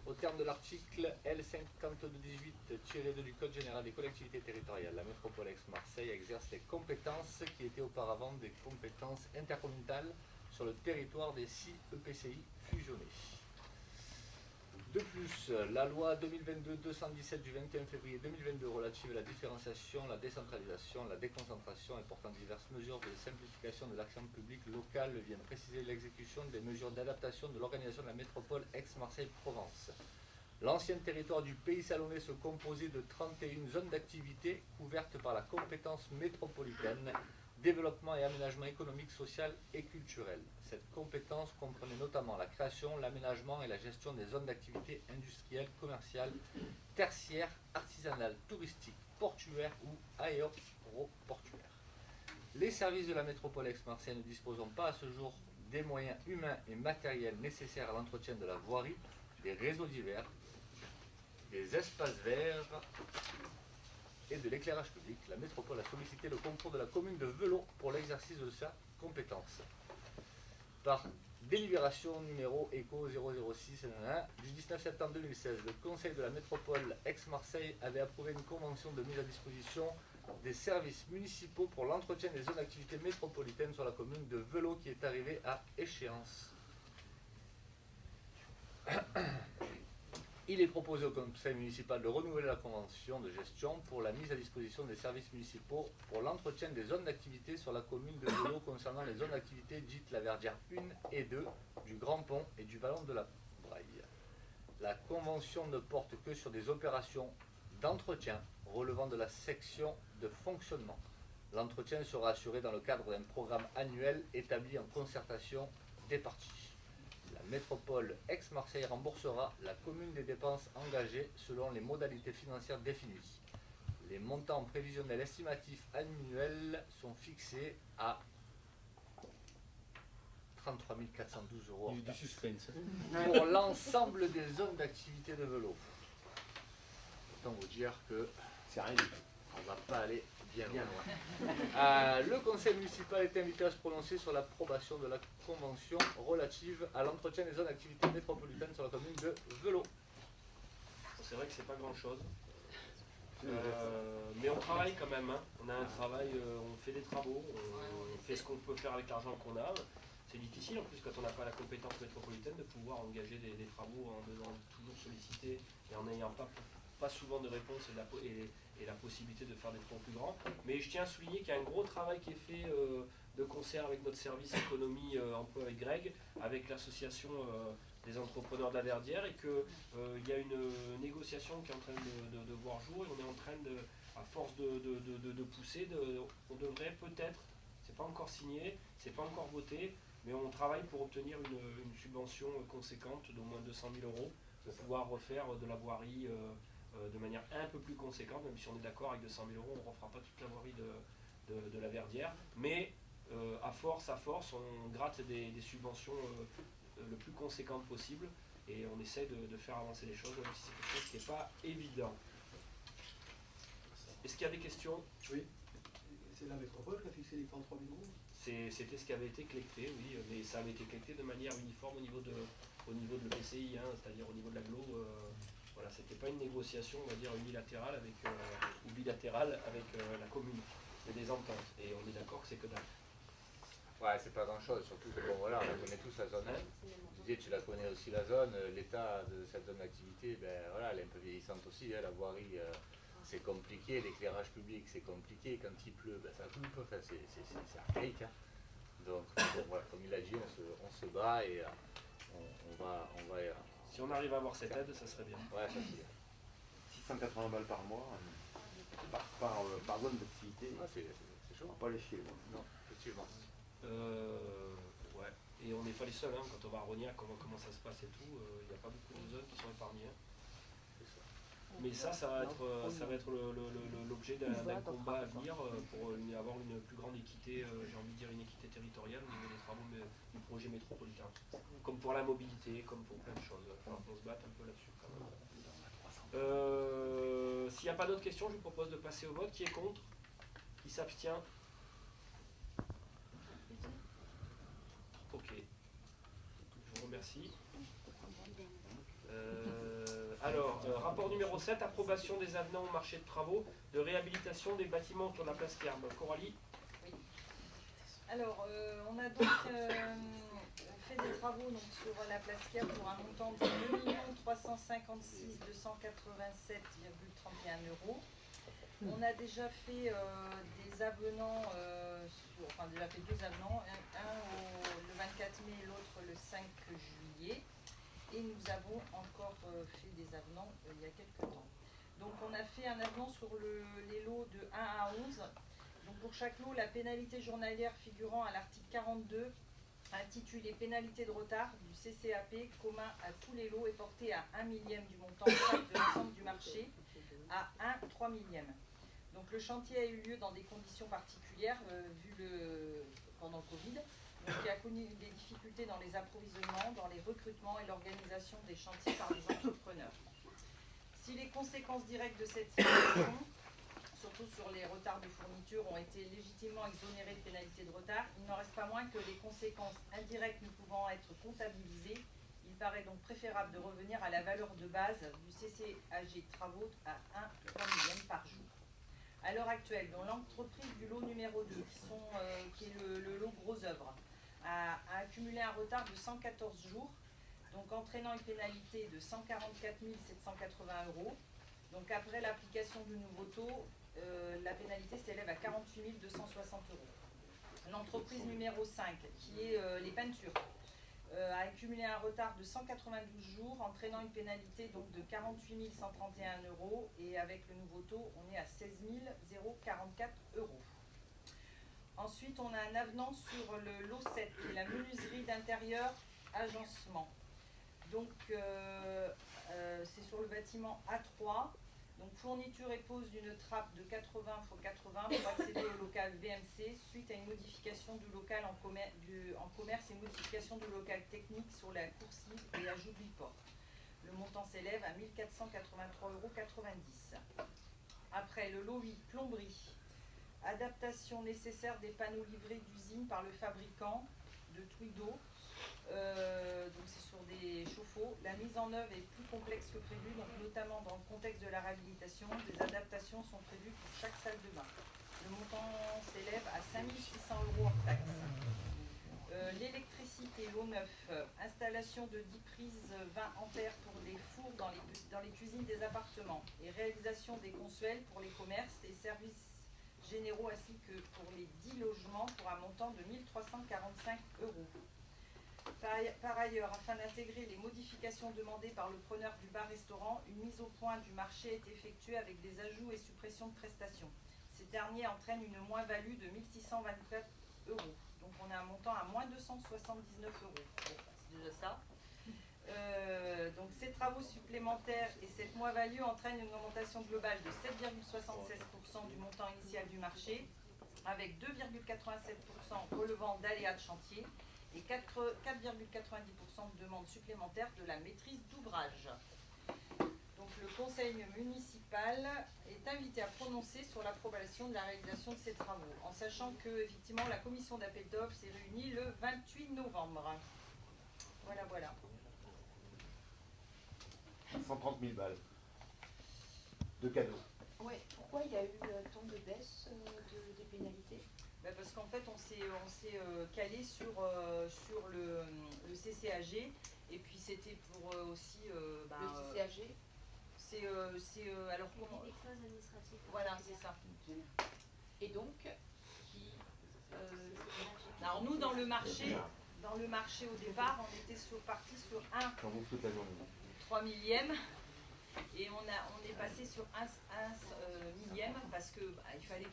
Au terme de l'article L5218-2 du Code général des collectivités territoriales, la métropole Aix-Marseille exerce les compétences qui étaient auparavant des compétences intercommunales sur le territoire des 6 EPCI fusionnés. De plus, la loi 2022-217 du 21 février 2022 relative à la différenciation, la décentralisation, la déconcentration et portant diverses mesures de simplification de l'action publique locale vient préciser l'exécution des mesures d'adaptation de l'organisation de la métropole Aix-Marseille-Provence. L'ancien territoire du Pays Salonnais se composait de 31 zones d'activité couvertes par la compétence métropolitaine développement et aménagement économique, social et culturel. Cette compétence comprenait notamment la création, l'aménagement et la gestion des zones d'activité industrielles, commerciales, tertiaires, artisanales, touristiques, portuaires ou aéroportuaires. Les services de la métropole Aix-Marseille ne disposant pas à ce jour des moyens humains et matériels nécessaires à l'entretien de la voirie, des réseaux divers, des espaces verts et de l'éclairage public. La métropole a sollicité le concours de la commune de Velot pour l'exercice de sa compétence. Par délibération numéro ECO 006 du 19 septembre 2016, le Conseil de la métropole Aix-Marseille avait approuvé une convention de mise à disposition des services municipaux pour l'entretien des zones d'activité métropolitaines sur la commune de Velot qui est arrivée à échéance. Il est proposé au conseil municipal de renouveler la convention de gestion pour la mise à disposition des services municipaux pour l'entretien des zones d'activité sur la commune de Velot concernant les zones d'activité dites la Verdière 1 et 2 du Grand Pont et du Vallon de la Braille. La convention ne porte que sur des opérations d'entretien relevant de la section de fonctionnement. L'entretien sera assuré dans le cadre d'un programme annuel établi en concertation des parties. La métropole Aix-Marseille remboursera la commune des dépenses engagées selon les modalités financières définies. Les montants prévisionnels estimatifs annuels sont fixés à 33 412 €. Du suspense. Pour l'ensemble des zones d'activité de Velot. Autant vous dire que C'est rien du tout. on ne va pas aller bien loin. Le conseil municipal est invité à se prononcer sur l'approbation de la convention relative à l'entretien des zones d'activité métropolitaines sur la commune de Velot. C'est vrai que c'est pas grand chose. Mais on travaille quand même, hein. On a un travail, on fait des travaux, on fait ce qu'on peut faire avec l'argent qu'on a. C'est difficile en plus quand on n'a pas la compétence métropolitaine de pouvoir engager des travaux en devant toujours solliciter et en n'ayant pas souvent de réponse et la possibilité de faire des travaux plus grands. Mais je tiens à souligner qu'il y a un gros travail qui est fait de concert avec notre service économie emploi avec Greg, avec l'association des entrepreneurs de la Verdière, et qu'il y a une négociation qui est en train de voir jour, et on est en train de, à force de pousser, on devrait peut-être, c'est pas encore signé, c'est pas encore voté, mais on travaille pour obtenir une subvention conséquente d'au moins 200 000 € pour pouvoir refaire de la voirie de manière un peu plus conséquente, même si on est d'accord avec 200 000 €, on ne refera pas toute la voirie de la Verdière, mais à force, on gratte des subventions le plus conséquentes possible, et on essaie de faire avancer les choses, même si c'est quelque chose qui n'est pas évident. Est-ce qu'il y a des questions? Oui. C'est la métropole qui a fixé les 33 000 €. C'était ce qui avait été collecté, oui, mais ça avait été collecté de manière uniforme au niveau de l'EPCI, hein, c'est-à-dire au niveau de l'agglo. Voilà, c'était pas une négociation, on va dire, unilatérale ou bilatérale avec la commune. C'est des ententes, et on est d'accord que c'est que dalle. Ouais, c'est pas grand chose, surtout que bon voilà, on la connaît tous la zone. Didier, tu la connais aussi la zone, l'état de cette zone d'activité, ben voilà, elle est un peu vieillissante aussi, hein, la voirie c'est compliqué, l'éclairage public c'est compliqué, quand il pleut, ben, ça coupe, enfin, c'est archaïque. Hein. Donc bon, voilà, comme il a dit, on se bat et on va si on arrive à avoir cette aide, ça serait bien. Ouais, ça c'est bien. 680 balles par mois, par zone d'activité. Ah, c'est chaud. On va pas les chier. Non, effectivement. Ouais, et on n'est pas les seuls, hein, quand on va à Rognac, comment ça se passe et tout, il n'y a pas beaucoup de zones qui sont épargnées. Hein. Mais ça va être l'objet d'un combat à venir pour avoir une plus grande équité, j'ai envie de dire une équité territoriale au niveau des travaux du projet métropolitain. Comme pour la mobilité, comme pour plein de choses. Il va falloir qu'on se batte un peu là-dessus quand même. S'il n'y a pas d'autres questions, je vous propose de passer au vote. Qui est contre? Qui s'abstient? Ok. Je vous remercie. Alors, rapport numéro 7, approbation des avenants au marché de travaux de réhabilitation des bâtiments autour de la place Carbe. Coralie? Oui. Alors, on a donc fait des travaux donc, sur la place Carbe pour un montant de 2 356 287,31 €. On a déjà fait des avenants, déjà fait 2 avenants, un le 24 mai et l'autre le 5 juillet. Et nous avons encore fait des avenants il y a quelques temps. Donc on a fait un avenant sur les lots de 1 à 11. Donc pour chaque lot, la pénalité journalière figurant à l'article 42, intitulé pénalité de retard du CCAP commun à tous les lots, est portée à 1/1000 du montant de l'ensemble du marché à 1/3000. Donc le chantier a eu lieu dans des conditions particulières pendant le Covid. qui a connu des difficultés dans les approvisionnements, dans les recrutements et l'organisation des chantiers par les entrepreneurs. Si les conséquences directes de cette situation, surtout sur les retards de fourniture, ont été légitimement exonérées de pénalités de retard, il n'en reste pas moins que les conséquences indirectes ne pouvant être comptabilisées, il paraît donc préférable de revenir à la valeur de base du CCAG travaux à 1,3 par jour. À l'heure actuelle, dans l'entreprise du lot numéro 2, qui est le lot gros œuvres, a accumulé un retard de 114 jours, donc entraînant une pénalité de 144 780 €. Donc après l'application du nouveau taux, la pénalité s'élève à 48 260 €. L'entreprise numéro 5, qui est les peintures, a accumulé un retard de 192 jours, entraînant une pénalité donc de 48 131 €, et avec le nouveau taux, on est à 16 044 €. Ensuite, on a un avenant sur le lot 7, qui est la menuiserie d'intérieur agencement. Donc, c'est sur le bâtiment A3. Donc, fourniture et pose d'une trappe de 80 x 80 pour accéder au local VMC suite à une modification du local en commerce et modification du local technique sur la coursive et ajout de porte. Le montant s'élève à 1 483,90 €. Après, le lot 8, plomberie. Adaptation nécessaire des panneaux livrés d'usine par le fabricant de Twido. Donc c'est sur des chauffe-eau. La mise en œuvre est plus complexe que prévu, donc notamment dans le contexte de la réhabilitation, des adaptations sont prévues pour chaque salle de bain. Le montant s'élève à 5 600 € hors taxe. L'électricité, l'eau neuf, installation de 10 prises 20 ampères pour des fours dans les cuisines des appartements et réalisation des consuels pour les commerces et services généraux ainsi que pour les 10 logements pour un montant de 1 345 €. Par ailleurs, afin d'intégrer les modifications demandées par le preneur du bar-restaurant, une mise au point du marché est effectuée avec des ajouts et suppressions de prestations. Ces derniers entraînent une moins-value de 1 624 €. Donc on a un montant à moins 279 €. Bon, c'est déjà ça. Donc ces travaux supplémentaires et cette moins-value entraînent une augmentation globale de 7,76% du montant initial du marché, avec 2,87% relevant d'aléas de chantier et 4,90% de demandes supplémentaires de la maîtrise d'ouvrage. Donc le conseil municipal est invité à prononcer sur l'approbation de la réalisation de ces travaux, en sachant que effectivement la commission d'appel d'offres s'est réunie le 28 novembre. Voilà, voilà. 130 000 balles de cadeaux. Ouais, pourquoi il y a eu tant de baisse des pénalités? Parce qu'en fait, on s'est calé sur le CCAG, et puis c'était pour aussi... le CCAG c'est alors comment... Voilà, c'est ça. Et donc, alors nous, dans le marché au départ, on était parti sur un 3 millième. Et on est passé sur 1 millième parce que il fallait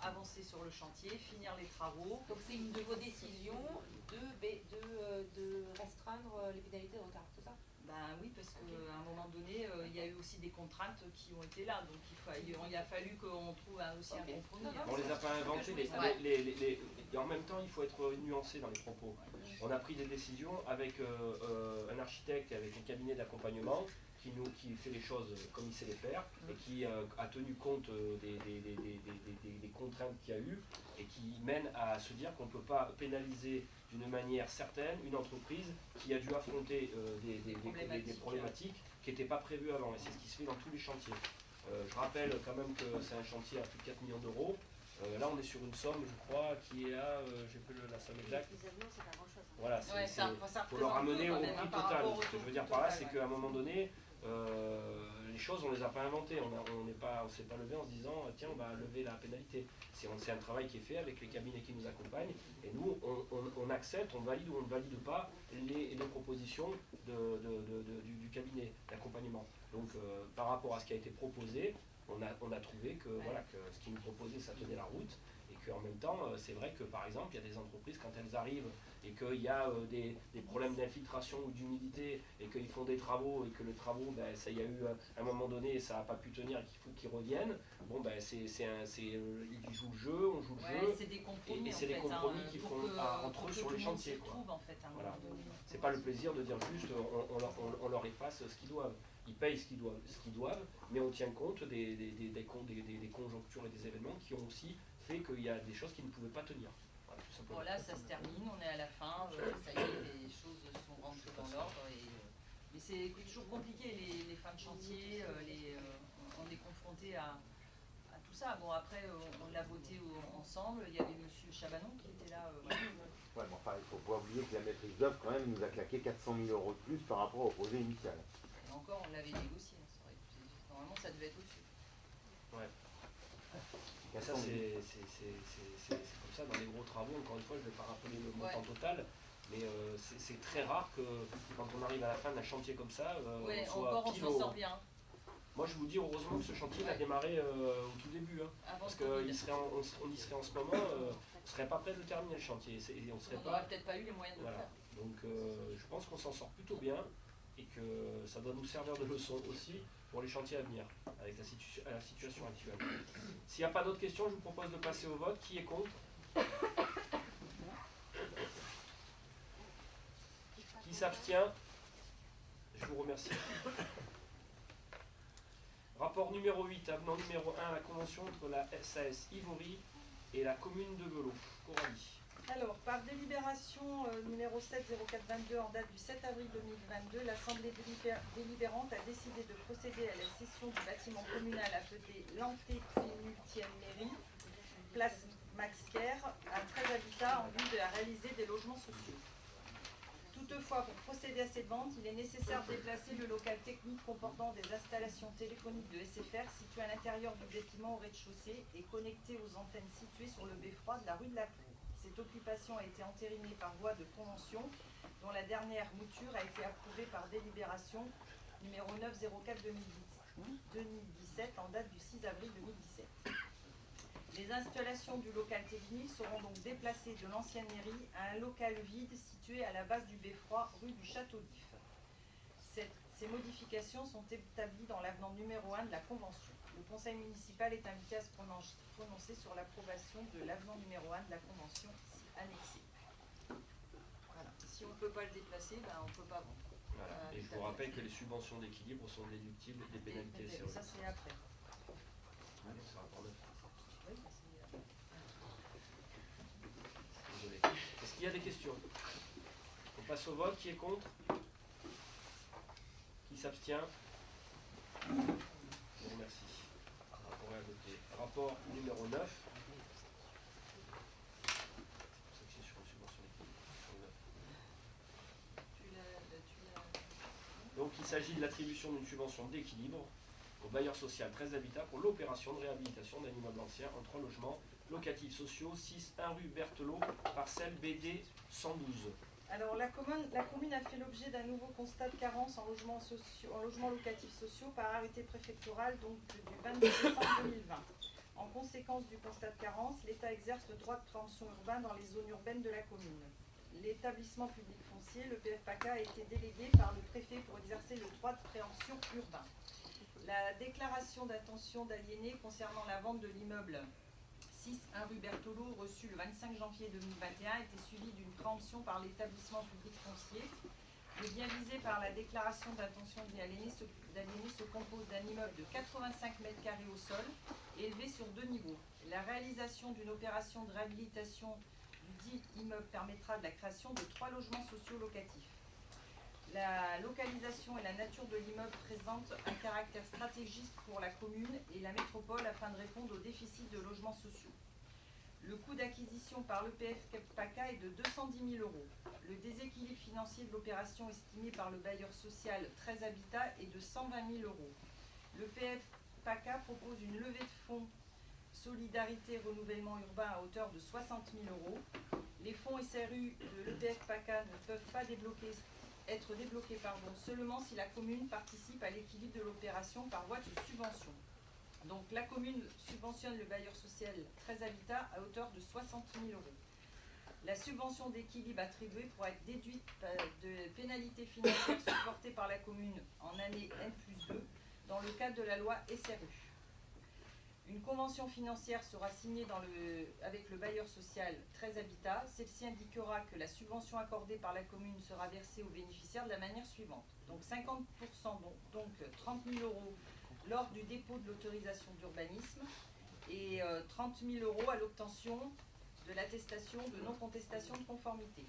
avancer sur le chantier, finir les travaux. Donc c'est une de vos décisions de restreindre les pénalités de retard, c'est ça? Ben oui, parce qu'à un moment donné, il y a eu aussi des contraintes qui ont été là, donc il a fallu qu'on trouve aussi un compromis. On les a pas inventés, et en même temps il faut être nuancé dans les propos. On a pris des décisions avec un architecte et avec un cabinet d'accompagnement qui fait les choses comme il sait les faire et qui a tenu compte des contraintes qu'il y a eu et qui mène à se dire qu'on ne peut pas pénaliser d'une manière certaine une entreprise qui a dû affronter des problématiques qui n'étaient pas prévues avant, et c'est ce qui se fait dans tous les chantiers. Je rappelle quand même que c'est un chantier à plus de 4 millions d'euros. Là on est sur une somme, je crois, qui est à, j'ai plus la somme exacte. Voilà, il faut le ramener au prix total. Ce que je veux dire par là, c'est qu'à un moment donné, les choses, on ne les a pas inventées. On ne s'est pas levé en se disant tiens, on va lever la pénalité. C'est un travail qui est fait avec les cabinets qui nous accompagnent. Et nous, on accepte, on valide ou on ne valide pas les propositions du cabinet d'accompagnement. Donc, par rapport à ce qui a été proposé, on a trouvé que, voilà, que ce qui nous proposait, ça tenait la route. Et qu'en même temps, c'est vrai que par exemple, il y a des entreprises, quand elles arrivent et qu'il y a des problèmes d'infiltration ou d'humidité et qu'ils font des travaux et que les travaux, ben, ça y a eu à un moment donné, ça n'a pas pu tenir et qu'il faut qu'ils reviennent, bon, ben, ils jouent le jeu, on joue le jeu. C'est des compromis, et c'est des compromis qu'ils font entre eux sur les chantiers. En fait, voilà. C'est pas le plaisir de dire juste on leur efface ce qu'ils doivent. Ils payent ce qu'ils doivent, mais on tient compte des conjonctures et des événements qui ont aussi fait qu'il y a des choses qui ne pouvaient pas tenir. Voilà, tout simplement. Voilà, ça se termine, on est à la fin, ça y est, les choses sont rentrées dans l'ordre. Mais c'est toujours compliqué les fins de chantier, on est confronté à tout ça. Bon, après, on l'a voté ensemble, il y avait M. Chabanon qui était là. Ouais, mais enfin, il ne faut pas oublier que la maîtrise d'œuvre, quand même, nous a claqué 400 000 € de plus par rapport au projet initial. Et encore, on l'avait négocié. Normalement, ça devait être au-dessus. Ouais. Ça, c'est comme ça dans les gros travaux. Encore une fois, je ne vais pas rappeler le montant total, mais c'est très rare que quand on arrive à la fin d'un chantier comme ça, on soit pile au... Moi, je vous dis heureusement que ce chantier a démarré au tout début, hein, parce qu'on y serait en ce moment, on ne serait pas prêt de terminer le chantier. Et on n'aurait peut-être pas eu les moyens de le faire. Donc, je pense qu'on s'en sort plutôt bien et que ça doit nous servir de leçon aussi pour les chantiers à venir, avec la situation actuelle. S'il n'y a pas d'autres questions, je vous propose de passer au vote. Qui est contre? Qui s'abstient? Je vous remercie. Rapport numéro 8, avenant numéro 1 à la convention entre la SAS Ivory et la commune de Belot. Coralie. Alors, par délibération numéro 7-04-22 en date du 7 avril 2022, l'Assemblée délibérante a décidé de procéder à la cession du bâtiment communal appelé l'Antétrimultième Mairie, place Max Kerr, à 13 habitats en vue de réaliser des logements sociaux. Toutefois, pour procéder à cette vente, il est nécessaire de déplacer le local technique comportant des installations téléphoniques de SFR situé à l'intérieur du bâtiment au rez-de-chaussée et connecté aux antennes situées sur le beffroi de la rue de la Cour. Cette occupation a été entérinée par voie de convention, dont la dernière mouture a été approuvée par délibération numéro 9-04-2017 en date du 6 avril 2017. Les installations du local technique seront donc déplacées de l'ancienne mairie à un local vide situé à la base du beffroi, rue du Château d'If. Ces modifications sont établies dans l'avenant numéro 1 de la Convention. Le conseil municipal est invité à se prononcer sur l'approbation de l'avenant numéro 1 de la Convention ici annexée. Voilà. Si on ne peut pas le déplacer, ben on ne peut pas vendre. Voilà. Et je vous rappelle que les subventions d'équilibre sont déductibles des pénalités. Ça, c'est après. C'est rapport neuf. Oui, désolé. Est-ce qu'il y a des questions? On passe au vote. Qui est contre? Qui s'abstient? Je vous remercie. Rapport est adopté. Rapport numéro 9. C'est pour ça que j'ai sur une subvention d'équilibre. Donc il s'agit de l'attribution d'une subvention d'équilibre au bailleur social 13 habitats pour l'opération de réhabilitation d'un immeuble ancien en 3 logements locatifs sociaux, 6-1 rue Berthelot, parcelle BD 112. Alors la commune a fait l'objet d'un nouveau constat de carence en logements locatifs sociaux par arrêté préfectoral donc du 22 décembre 2020. En conséquence du constat de carence, l'État exerce le droit de préemption urbain dans les zones urbaines de la commune. L'établissement public foncier, le PFPACA, a été délégué par le préfet pour exercer le droit de préemption urbain. La déclaration d'intention d'aliéner concernant la vente de l'immeuble 6-1 rue Berthelot, reçue le 25 janvier 2021, a été suivie d'une préemption par l'établissement public foncier. Le bien visé par la déclaration d'intention d'aliéner se compose d'un immeuble de 85 m² au sol, élevé sur 2 niveaux. La réalisation d'une opération de réhabilitation du dit immeuble permettra de la création de 3 logements sociaux locatifs. La localisation et la nature de l'immeuble présentent un caractère stratégique pour la commune et la métropole afin de répondre au déficit de logements sociaux. Le coût d'acquisition par le PFPACA est de 210 000 €. Le déséquilibre financier de l'opération estimé par le bailleur social 13 habitats est de 120 000 €. Le PFPACA propose une levée de fonds Solidarité Renouvellement Urbain à hauteur de 60 000 €. Les fonds SRU de l'EPFPACA ne peuvent pas être débloqués seulement si la commune participe à l'équilibre de l'opération par voie de subvention. Donc la commune subventionne le bailleur social 13 Habitat à hauteur de 60 000 €. La subvention d'équilibre attribuée pourra être déduite de pénalités financières supportées par la commune en année N+2 dans le cadre de la loi SRU. Une convention financière sera signée avec le bailleur social 13 Habitat. Celle-ci indiquera que la subvention accordée par la commune sera versée aux bénéficiaires de la manière suivante. Donc 50%, donc 30 000 € lors du dépôt de l'autorisation d'urbanisme et 30 000 € à l'obtention de l'attestation de non-contestation de conformité.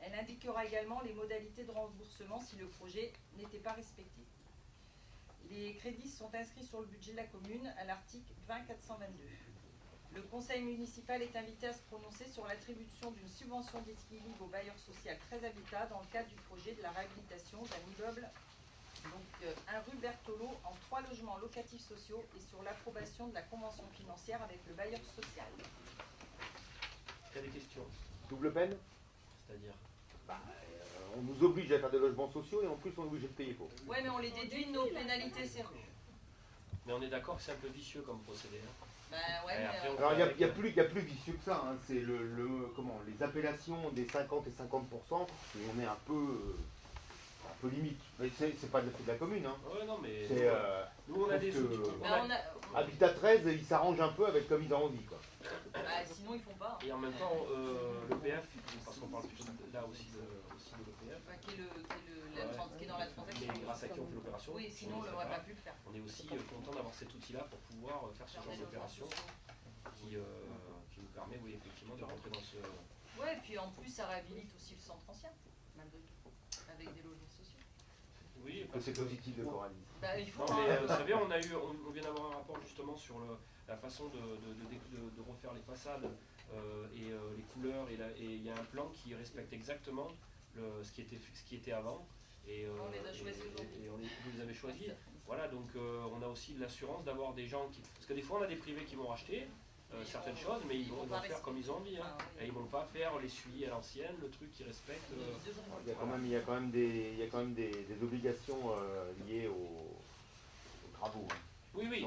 Elle indiquera également les modalités de remboursement si le projet n'était pas respecté. Les crédits sont inscrits sur le budget de la commune à l'article 20.422. Le conseil municipal est invité à se prononcer sur l'attribution d'une subvention d'équilibre au bailleur social 13 Habitat dans le cadre du projet de la réhabilitation d'un immeuble, donc un rue Berthelot, en 3 logements locatifs sociaux et sur l'approbation de la convention financière avec le bailleur social. Il y a des questions? Double peine? C'est-à-dire? On nous oblige à faire des logements sociaux et en plus on est obligé de payer pour. Ouais, mais on les déduit de nos pénalités SRU. Mais on est d'accord que c'est un peu vicieux comme procédé. Hein. Bah ouais, mais alors il y a plus vicieux que ça, hein. C'est les appellations des 50 et 50%, où on est un peu limite. Mais c'est pas de la commune. Hein. Ouais, non, mais nous on a des sous. Habitat 13, ils s'arrangent un peu avec comme ils ont envie, quoi. Sinon ils font pas. Et en même temps, l'EPF, parce qu'on parle plutôt là aussi de l'EPF. Qui est dans la transaction. Mais grâce à qui on fait l'opération. Oui, sinon on n'aurait pas pu le faire. On est aussi content d'avoir cet outil-là pour pouvoir faire ce genre d'opération qui nous permet, oui, effectivement, de rentrer dans ce... Ouais, et puis en plus ça réhabilite aussi le centre ancien, malgré tout, avec des logements sociaux. Oui, c'est positif de Coralie. Il faut vous savez, on vient d'avoir un rapport justement sur la façon de refaire les façades et les couleurs, et il y a un plan qui respecte exactement ce qui était avant. Et, on les a choisis vous les avez choisis. Voilà, donc on a aussi de l'assurance d'avoir des gens qui... Parce que des fois on a des privés qui vont racheter certaines choses, mais ils vont faire comme ils ont envie. Hein. Et ils vont pas faire l'essuie à l'ancienne, le truc qui respecte... Il y a quand même des obligations liées aux travaux. Hein. Oui, oui.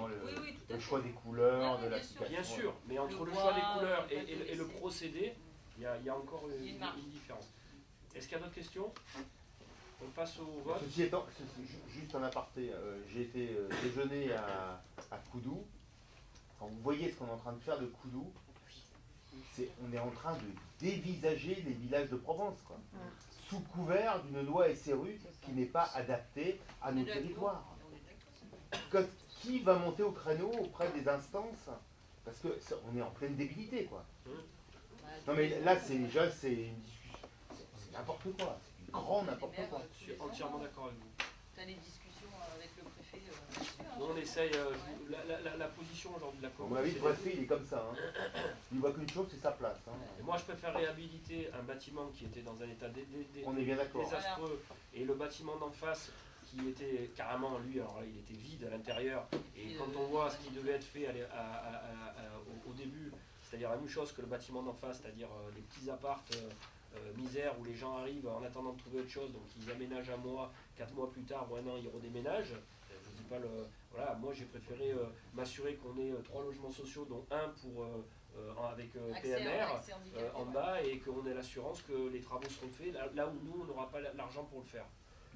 Le choix des couleurs, de l'application. Bien sûr, mais entre le choix des couleurs et le procédé, il y a encore une différence. Est-ce qu'il y a d'autres questions? On passe au vote. Ceci étant, juste un aparté, j'ai été déjeuner à Coudou. Quand vous voyez ce qu'on est en train de faire de Coudou, on est en train de dévisager les villages de Provence, quoi. Sous couvert d'une loi SRU qui n'est pas adaptée à nos territoires. Qui va monter au créneau auprès des instances? Parce qu'on est en pleine débilité, quoi. Non mais là, c'est une discussion, c'est n'importe quoi. Grand n'importe quoi. Je suis entièrement d'accord avec vous. Tu as des discussions avec le préfet Nous on essaye, la position aujourd'hui de la commune... À mon avis, le préfet il est comme ça. Hein. Il voit qu'une chose, c'est sa place. Hein. Et moi je préfère réhabiliter un bâtiment qui était dans un état on est bien d'accord. désastreux, et le bâtiment d'en face qui était carrément, lui, alors là il était vide à l'intérieur, et quand on voit ce qui devait être fait au début, c'est-à-dire la même chose que le bâtiment d'en face, c'est-à-dire des petits apparts misère où les gens arrivent en attendant de trouver autre chose, donc ils aménagent un mois, 4 mois plus tard ou un an ils redéménagent. Je dis pas voilà, moi j'ai préféré m'assurer qu'on ait 3 logements sociaux, dont un avec PMR en bas, et qu'on ait l'assurance que les travaux seront faits là où nous on n'aura pas l'argent pour le faire.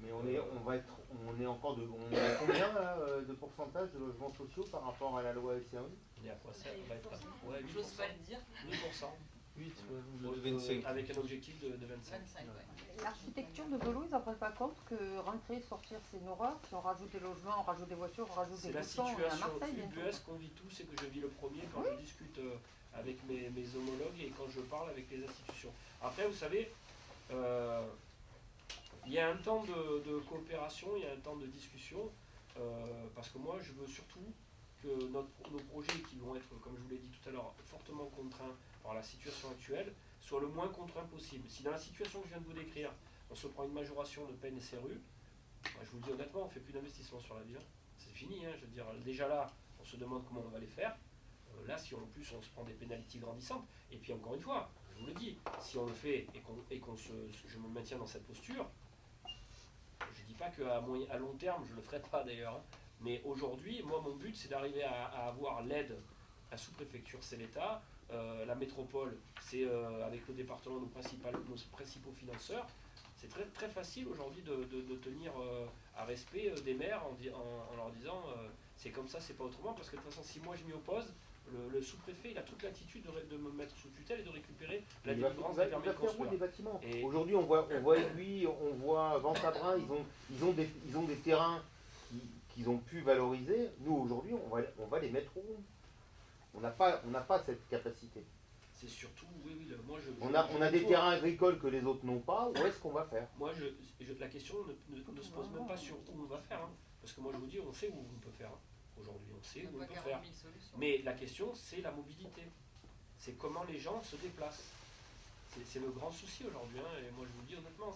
Mais on est à combien là, de pourcentage de logements sociaux par rapport à la loi SRU? On est à quoi ça? J'ose pas le dire. 8%. 25. Avec un objectif de 25. L'architecture de Velo, ils n'en prennent pas compte que rentrer, sortir, c'est une horreur. Si on rajoute des logements, on rajoute des voitures, on rajoute des bouchons, on est à Marseille. C'est la situation ubuesque qu'on vit tous et que je vis le premier quand je discute avec mes homologues et quand je parle avec les institutions. Après, vous savez, il y a un temps de coopération, il y a un temps de discussion, parce que moi, je veux surtout que nos projets qui vont être, comme je vous l'ai dit tout à l'heure, fortement contraints par la situation actuelle, soient le moins contraints possible. Si dans la situation que je viens de vous décrire, on se prend une majoration de peine SRU, je vous le dis honnêtement, on ne fait plus d'investissement sur la ville. C'est fini, hein, je veux dire, déjà là, on se demande comment on va les faire. Là, si en plus on se prend des pénalités grandissantes, et puis encore une fois, je vous le dis, si on le fait et je me maintiens dans cette posture, je ne dis pas qu'à long terme, je ne le ferai pas d'ailleurs, hein, Mais aujourd'hui, moi, mon but, c'est d'arriver à avoir l'aide. La sous-préfecture, c'est l'État. La métropole, c'est avec le département nos principaux financeurs. C'est très, très facile aujourd'hui de tenir à respect des maires en leur disant c'est comme ça, c'est pas autrement. Parce que de toute façon, si moi je m'y oppose, le sous-préfet, il a toute l'attitude de me mettre sous tutelle et de récupérer la délivrance des permis de construire. Des bâtiments. Aujourd'hui, on voit lui, on voit Ventabrin, ils ont des terrains qu'ils ont pu valoriser. Nous, aujourd'hui, on va les mettre où? On n'a pas cette capacité. C'est surtout, oui, moi on a des terrains agricoles que les autres n'ont pas. Où est-ce qu'on va faire? Moi, la question ne se pose même pas sur où on va faire. Hein, parce que moi, je vous dis, on sait où on peut faire. Aujourd'hui, on sait où on peut faire. Mais la question, c'est la mobilité. C'est comment les gens se déplacent. C'est le grand souci aujourd'hui. Hein, et moi, je vous le dis honnêtement,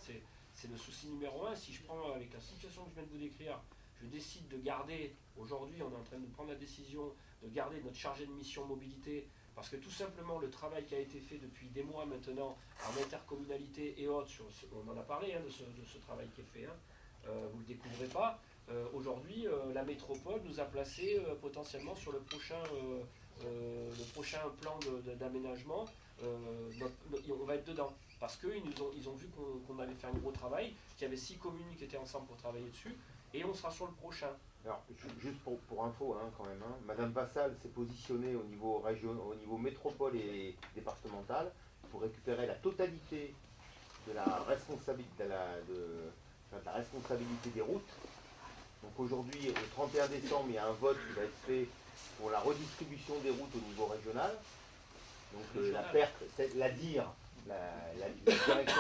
c'est le souci numéro 1. Si je prends avec la situation que je viens de vous décrire, je décide de garder, aujourd'hui, on est en train de prendre la décision de garder notre chargé de mission mobilité, parce que tout simplement le travail qui a été fait depuis des mois maintenant en intercommunalité et autres, on en a parlé hein, de ce travail qui est fait, hein, vous ne le découvrez pas. Aujourd'hui, la métropole nous a placé potentiellement sur le prochain plan d'aménagement, on va être dedans. Parce qu'ils ont vu qu'on allait faire un gros travail, qu'il y avait 6 communes qui étaient ensemble pour travailler dessus, et on sera sur le prochain. Alors, juste pour info, hein, quand même, hein, Madame Vassal s'est positionnée au niveau métropole et départemental pour récupérer la totalité de la responsabilité, la responsabilité des routes. Donc aujourd'hui, au 31 décembre, il y a un vote qui va être fait pour la redistribution des routes au niveau régional. Donc la perte, la direction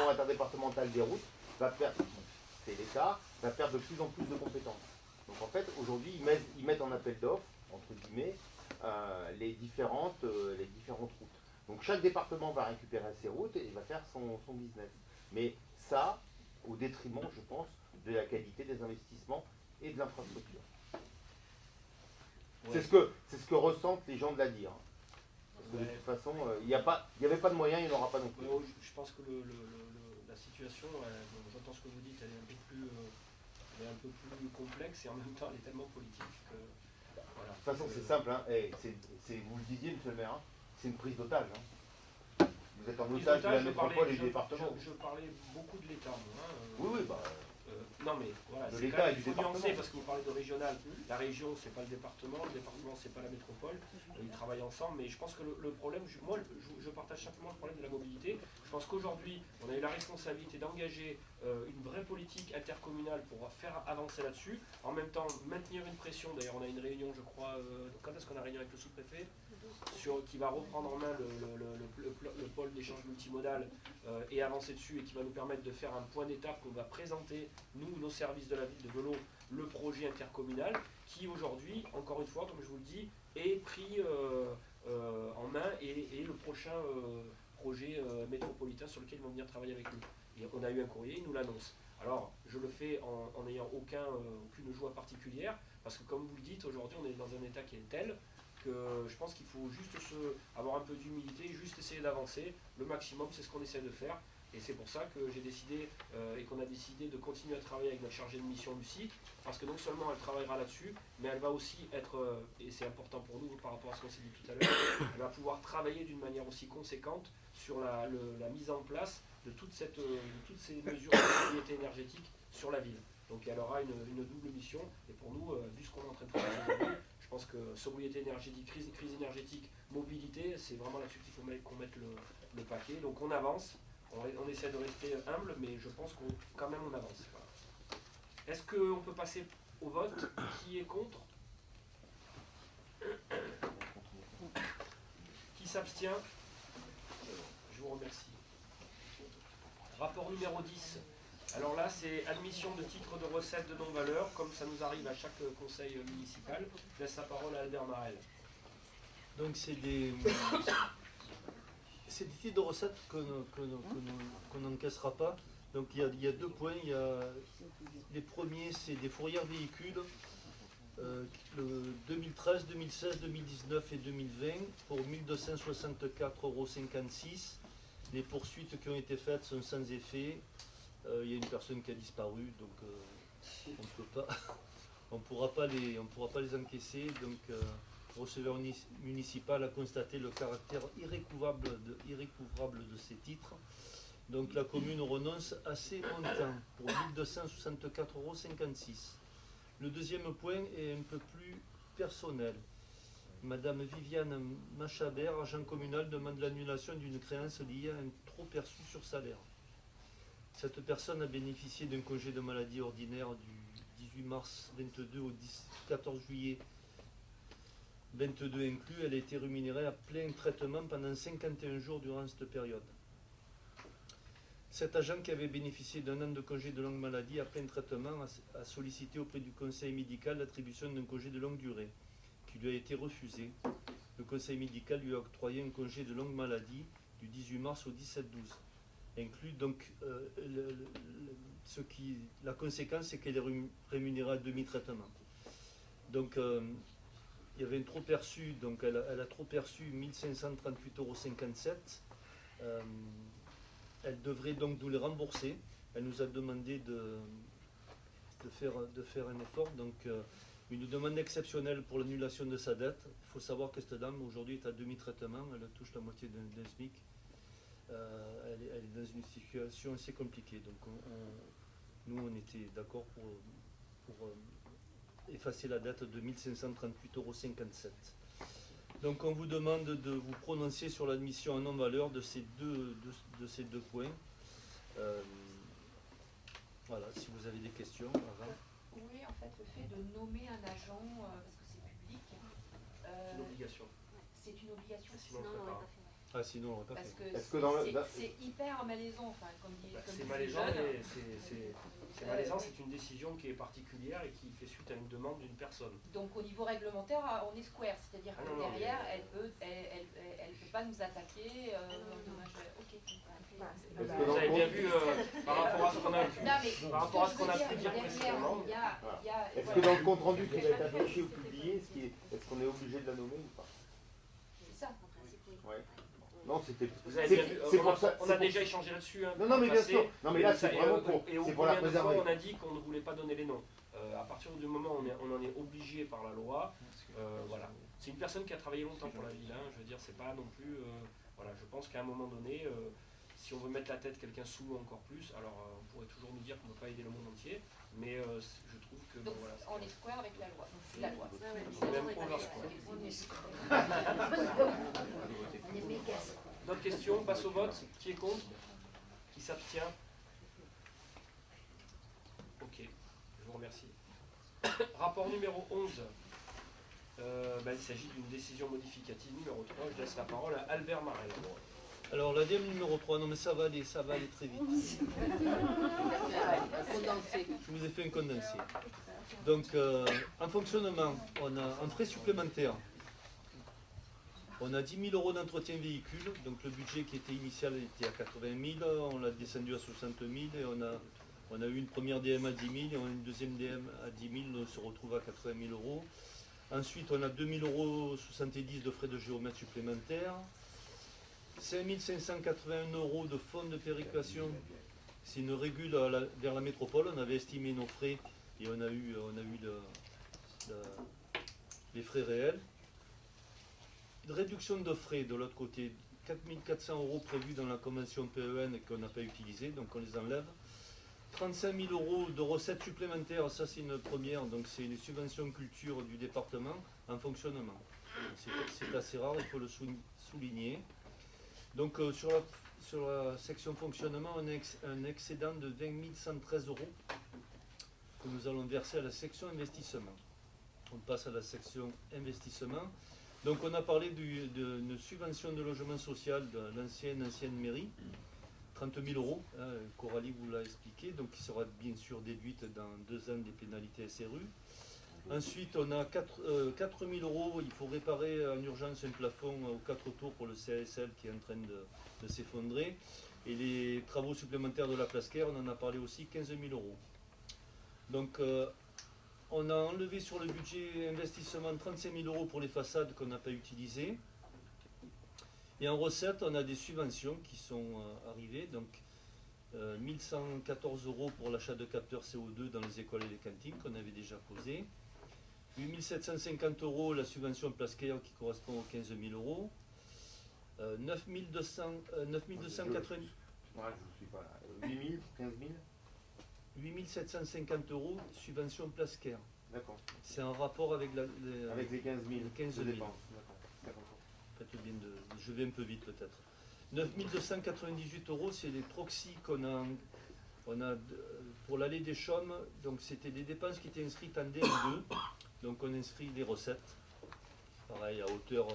interdépartementale des routes va perdre, c'est l'État, va perdre de plus en plus de compétences. Donc en fait, aujourd'hui, ils mettent en appel d'offres, entre guillemets, les différentes routes. Donc chaque département va récupérer ses routes et il va faire son business. Mais ça, au détriment, je pense, de la qualité des investissements et de l'infrastructure. Ouais. C'est ce que ressentent les gens de la DIR. Parce que de toute façon, il n'y avait pas de moyens, il n'y en aura pas non plus. Je pense que la situation, j'entends ce que vous dites, elle est un peu plus complexe et en même temps elle est tellement politique que... Voilà. De toute façon, c'est simple, hein. Vous le disiez, monsieur le maire, hein, c'est une prise d'otage. Hein. Vous êtes en otage de la métropole et du département. Je parlais beaucoup de l'État, moi. Oui, bah... non mais voilà, de l'État et du département. Nuancer, parce que vous parlez de régional, la région c'est pas le département c'est pas la métropole, ils travaillent ensemble, mais je pense que le problème, moi je partage simplement le problème de la mobilité. Je pense qu'aujourd'hui on a eu la responsabilité d'engager une vraie politique intercommunale pour faire avancer là-dessus, en même temps maintenir une pression. D'ailleurs on a une réunion, je crois, quand est-ce qu'on a réunion avec le sous-préfet qui va reprendre en main le pôle d'échange multimodal et avancer dessus, et qui va nous permettre de faire un point d'étape qu'on va présenter, nous, nos services de la ville de Velo, le projet intercommunal, qui aujourd'hui, encore une fois, comme je vous le dis, est pris en main et le prochain projet métropolitain sur lequel ils vont venir travailler avec nous. Et on a eu un courrier, ils nous l'annoncent. Alors, je le fais en n'ayant aucune joie particulière, parce que comme vous le dites, aujourd'hui, on est dans un état qui est tel que je pense qu'il faut juste avoir un peu d'humilité, juste essayer d'avancer. Le maximum, c'est ce qu'on essaie de faire. Et c'est pour ça que j'ai décidé et qu'on a décidé de continuer à travailler avec notre chargée de mission Lucie, parce que non seulement elle travaillera là-dessus, mais elle va aussi être, et c'est important pour nous par rapport à ce qu'on s'est dit tout à l'heure, elle va pouvoir travailler d'une manière aussi conséquente sur la mise en place de toutes ces mesures de sobriété énergétique sur la ville. Donc elle aura une double mission, et pour nous, vu ce qu'on est en train de travailler aujourd'hui, je pense que sobriété énergétique, crise énergétique, mobilité, c'est vraiment là-dessus qu'il faut qu'on mette le paquet. Donc on avance. On essaie de rester humble, mais je pense qu'on quand même on avance. Voilà. Est-ce qu'on peut passer au vote? Qui est contre? Qui s'abstient? Je vous remercie. Rapport numéro 10. Alors là, c'est admission de titres de recettes de non-valeur, comme ça nous arrive à chaque conseil municipal. Je laisse la parole à Albert Marel. Donc c'est des titres de recettes qu'on n'encaissera pas. Donc il y a 2 points. Les premiers, c'est des fourrières véhicules, le 2013, 2016, 2019 et 2020 pour 1 264,56 €. Les poursuites qui ont été faites sont sans effet. Il y a une personne qui a disparu, donc on ne on ne pourra pas les encaisser. Donc, le receveur municipal a constaté le caractère irrécouvrable de ces titres. Donc la commune renonce à ces montants pour 1264,56 €. Le deuxième point est un peu plus personnel. Madame Viviane Machabert, agent communal, demande l'annulation d'une créance liée à un trop perçu sur salaire. Cette personne a bénéficié d'un congé de maladie ordinaire du 18 mars 22 au 14 juillet 22 inclus. Elle a été rémunérée à plein traitement pendant 51 jours durant cette période. Cet agent qui avait bénéficié d'un an de congé de longue maladie à plein traitement a sollicité auprès du conseil médical l'attribution d'un congé de longue durée, qui lui a été refusé. Le conseil médical lui a octroyé un congé de longue maladie du 18 mars au 17-12. Inclus donc, la conséquence, c'est qu'elle est rémunérée à demi-traitement. Donc, il y avait un trop perçu, donc elle a trop perçu 1538,57 €. Elle devrait donc nous les rembourser. Elle nous a demandé de faire un effort. Donc, une demande exceptionnelle pour l'annulation de sa dette. Il faut savoir que cette dame, aujourd'hui, est à demi-traitement. Elle touche la moitié d'un SMIC. Elle est dans une situation assez compliquée. Donc, nous, on était d'accord pour effacer la dette de 1538,57 €. Donc on vous demande de vous prononcer sur l'admission en non-valeur de ces deux points. Voilà, si vous avez des questions. Avant. Oui, en fait, le fait de nommer un agent, parce que c'est public, C'est une obligation. c'est une obligation. Sinon, on ne ferait pas. Ah, sinon on l'aurait pas Parce fait. que c'est hyper malaisant, enfin, comme dit C'est malaisant, c'est malaisant, c'est une décision qui est particulière et qui fait suite à une demande d'une personne. Donc au niveau réglementaire, on est square, c'est-à-dire que derrière, elle peut pas nous attaquer. Ok. Vous avez bien vu par rapport à ce qu'on a pu dire précédemment. Est-ce que dans le compte rendu qui va être affiché ou publié, est-ce qu'on est obligé de la nommer ou pas? C'est ça. Ouais. Non, c'était. Vous avez bien vu, on a déjà échangé là-dessus. Hein, non, mais bien sûr. Non, mais là, c'est vraiment pour la préserver. On a dit qu'on ne voulait pas donner les noms. À partir du moment où on en est obligé par la loi, voilà. C'est une personne qui a travaillé longtemps pour la ville. Hein, je veux dire, c'est pas non plus. Voilà, je pense qu'à un moment donné, si on veut mettre la tête quelqu'un sous l'eau encore plus, alors on pourrait toujours nous dire qu'on ne peut pas aider le monde entier. Mais je trouve que. Donc voilà, on est square avec la loi. Donc c'est la loi. Même over square. D'autres questions? On passe au vote. Qui est contre? Qui s'abstient? Ok, je vous remercie. Rapport numéro 11. Il s'agit d'une décision modificative numéro 3. Je laisse la parole à Albert Marel. Alors la DM numéro 3, non mais ça va aller très vite. Je vous ai fait un condensé. Donc en fonctionnement, on a un frais supplémentaire. On a 10 000 € d'entretien véhicule, donc le budget qui était initial était à 80 000, on l'a descendu à 60 000 et on a eu une première DM à 10 000 et on a une deuxième DM à 10 000, on se retrouve à 80 000 €. Ensuite on a 2 070 € de frais de géomètre supplémentaires, 5 581 € de fonds de péréquation, c'est une régule vers la métropole, on avait estimé nos frais et on a eu les frais réels. Réduction de frais de l'autre côté, 4 400 € prévus dans la convention PEN qu'on n'a pas utilisé, donc on les enlève. 35 000 € de recettes supplémentaires, ça c'est une première, donc c'est une subvention culture du département en fonctionnement. C'est assez rare, il faut le souligner. Donc sur la section fonctionnement, on a un excédent de 20 113 € que nous allons verser à la section investissement. On passe à la section investissement. Donc on a parlé d'une subvention de logement social de l'ancienne mairie, 30 000 €, hein, Coralie vous l'a expliqué, donc qui sera bien sûr déduite dans 2 ans des pénalités SRU. Ensuite on a 4 000 €, il faut réparer en urgence un plafond aux 4 tours pour le CASL qui est en train de s'effondrer. Et les travaux supplémentaires de la place Caire, on en a parlé aussi, 15 000 €. Donc on a enlevé sur le budget investissement 35 000 € pour les façades qu'on n'a pas utilisées. Et en recette, on a des subventions qui sont arrivées. Donc 1114 € pour l'achat de capteurs CO2 dans les écoles et les cantines qu'on avait déjà posé. 8 750 € la subvention Plasquer qui correspond aux 15 000 €. 9 290. Ouais, je ne suis pas là. 8 000, 15 000 8 750 € subvention Plasquer. D'accord. C'est en rapport avec avec les 15 000. 15 000. D'accord. Faites bien je vais un peu vite peut-être. 9 298 €, c'est les proxys qu'on a, pour l'allée des Chaumes. Donc c'était des dépenses qui étaient inscrites en DM2. Donc on inscrit les recettes, pareil à hauteur de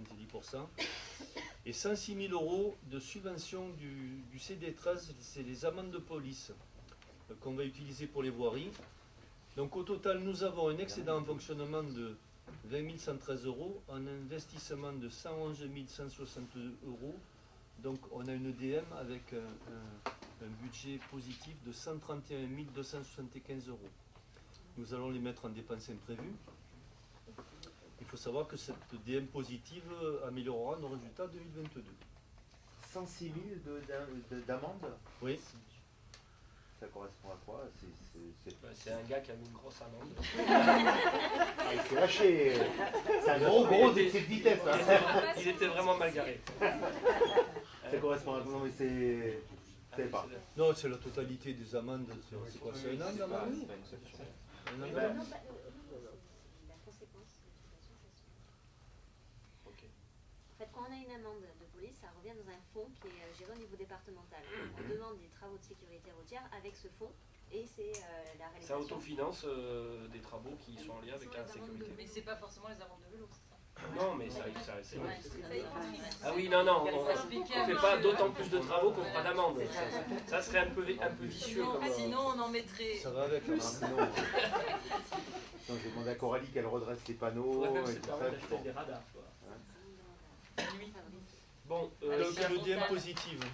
70%. Et 106 000 € de subvention du CD13, c'est les amendes de police qu'on va utiliser pour les voiries. Donc au total, nous avons un excédent en fonctionnement de 20 113 €, un investissement de 111 162 €. Donc on a une DM avec un budget positif de 131 275 €. Nous allons les mettre en dépenses imprévues. Il faut savoir que cette DM positive améliorera nos résultats 2022. 106 000 d'amende. Oui. Ça correspond à quoi? C'est un gars qui a mis une grosse amende. Ah, il s'est lâché. C'est un gros excès de vitesse. Il était vraiment mal garé. Ça correspond à quoi? Non, mais c'est. Je sais pas. Non, c'est la totalité des amendes. C'est quoi? C'est un an d'amende? Non, la conséquence de l'utilisation, c'est Ok. En fait, quand on a une amende de police, ça revient dans un fonds qui est géré au niveau départemental. On demande des travaux de sécurité routière avec ce fonds et c'est la réalisation. Ça autofinance des travaux qui sont en lien avec la sécurité. Mais c'est pas forcément les amendes de vélo, c'est ça? Non, mais ça c'est vrai. Ah oui, non, on ne fait pas d'autant plus de travaux qu'on fera d'amende. Ça serait un peu vicieux. Sinon, on en mettrait. Ça va avec. Sinon, j'ai demandé à Coralie qu'elle redresse les panneaux. Et tout ça, des radars. Bon, donc le DM positive.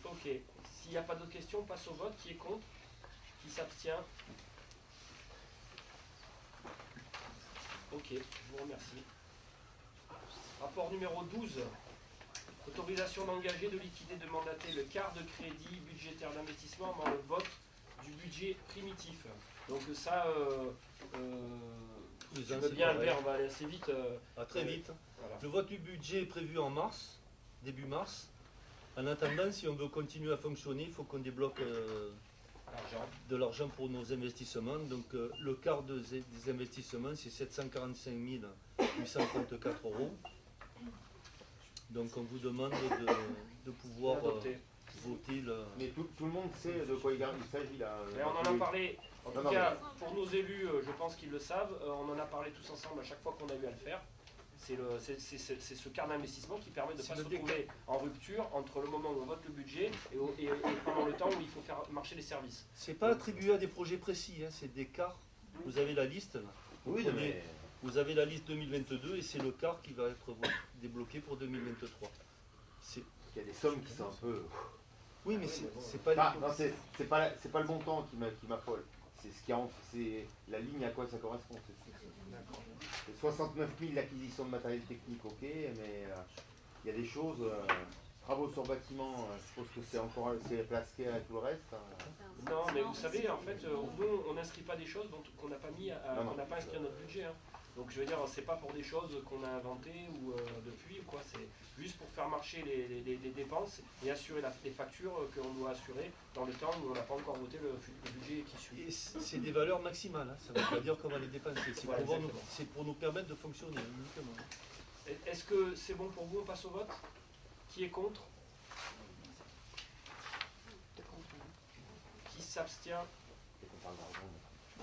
Ok. S'il n'y a pas d'autres questions, on passe au vote. Qui est contre? Qui s'abstient? Ok, je vous remercie. Rapport numéro 12. Autorisation d'engager, de liquider, de mandater le quart de crédit budgétaire d'investissement dans le vote du budget primitif. Donc ça, tu veux bien Albert, on va aller assez vite. Très vite. Voilà. Le vote du budget est prévu en mars, début mars. En attendant, si on veut continuer à fonctionner, il faut qu'on débloque de l'argent pour nos investissements. Donc le quart des investissements, c'est 745 834 €. Donc on vous demande de pouvoir voter le... Mais tout le monde sait de quoi il s'agit là. Mais on en a parlé, en tout cas pour nos élus, je pense qu'ils le savent, on en a parlé tous ensemble à chaque fois qu'on a eu à le faire. C'est ce quart d'investissement qui permet de ne pas se retrouver en rupture entre le moment où on vote le budget et pendant le temps où il faut faire marcher les services. C'est pas attribué à des projets précis, hein, c'est des quarts. Vous avez la liste là. Oui, mais... Vous avez la liste 2022 et c'est le quart qui va être débloqué pour 2023. Il y a des sommes qui sont un peu... Oui, mais c'est pas... c'est pas le montant qui m'affole. C'est la ligne à quoi ça correspond. C'est 69 000 l'acquisition de matériel technique, ok, mais il y a des choses... travaux sur bâtiment, je suppose que c'est Plasquer et tout le reste. Non, mais vous savez, en fait, nous, on n'inscrit pas des choses qu'on n'a pas mis, qu'on n'a pas inscrit à notre budget. Hein. Donc je veux dire, c'est pas pour des choses qu'on a inventées ou depuis ou quoi, c'est juste pour faire marcher les dépenses et assurer les factures qu'on doit assurer dans le temps où on n'a pas encore voté le budget qui suit. Et c'est des valeurs maximales, hein. Ça ne veut pas dire qu'on va les dépenser, c'est pour nous permettre de fonctionner uniquement. Est-ce que c'est bon pour vous, on passe au vote? Qui est contre? Qui s'abstient?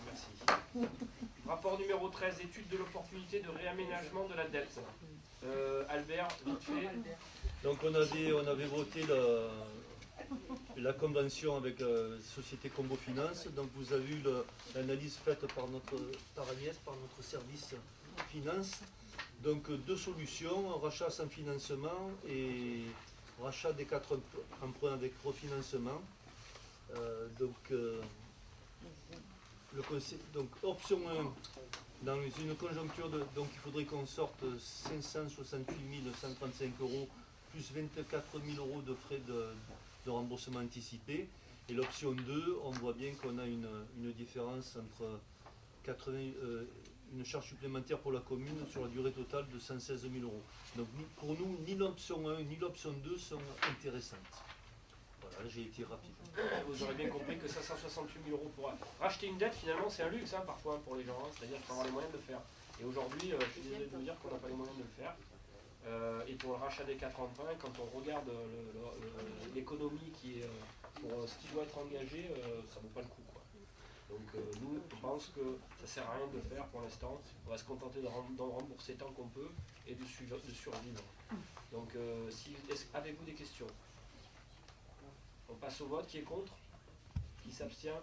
Merci. Rapport numéro 13, étude de l'opportunité de réaménagement de la dette. Albert, vite fait. Donc on avait voté la convention avec Société Combo Finance. Donc vous avez eu l'analyse faite par Agnès, par notre service finance. Donc deux solutions, rachat sans financement et rachat des 4 emprunts avec refinancement. Donc option 1, dans une conjoncture, donc il faudrait qu'on sorte 568 135 € plus 24 000 € de frais de remboursement anticipé. Et l'option 2, on voit bien qu'on a une différence entre une charge supplémentaire pour la commune sur la durée totale de 116 000 €. Donc pour nous, ni l'option 1 ni l'option 2 sont intéressantes. Voilà, j'ai été rapide. Vous aurez bien compris que 568 000 € pour racheter une dette, finalement, c'est un luxe parfois pour les gens. C'est-à-dire qu'il faut avoir les moyens de le faire. Et aujourd'hui, je suis désolé de vous dire qu'on n'a pas les moyens de le faire. Et pour le rachat des 4 emprunts, quand on regarde l'économie qui est pour ce qui doit être engagé, ça ne vaut pas le coup, quoi. Donc nous, on pense que ça ne sert à rien de le faire pour l'instant. On va se contenter d'en rembourser tant qu'on peut et de survivre. Donc, avez-vous des questions? On passe au vote. Qui est contre? Qui s'abstient?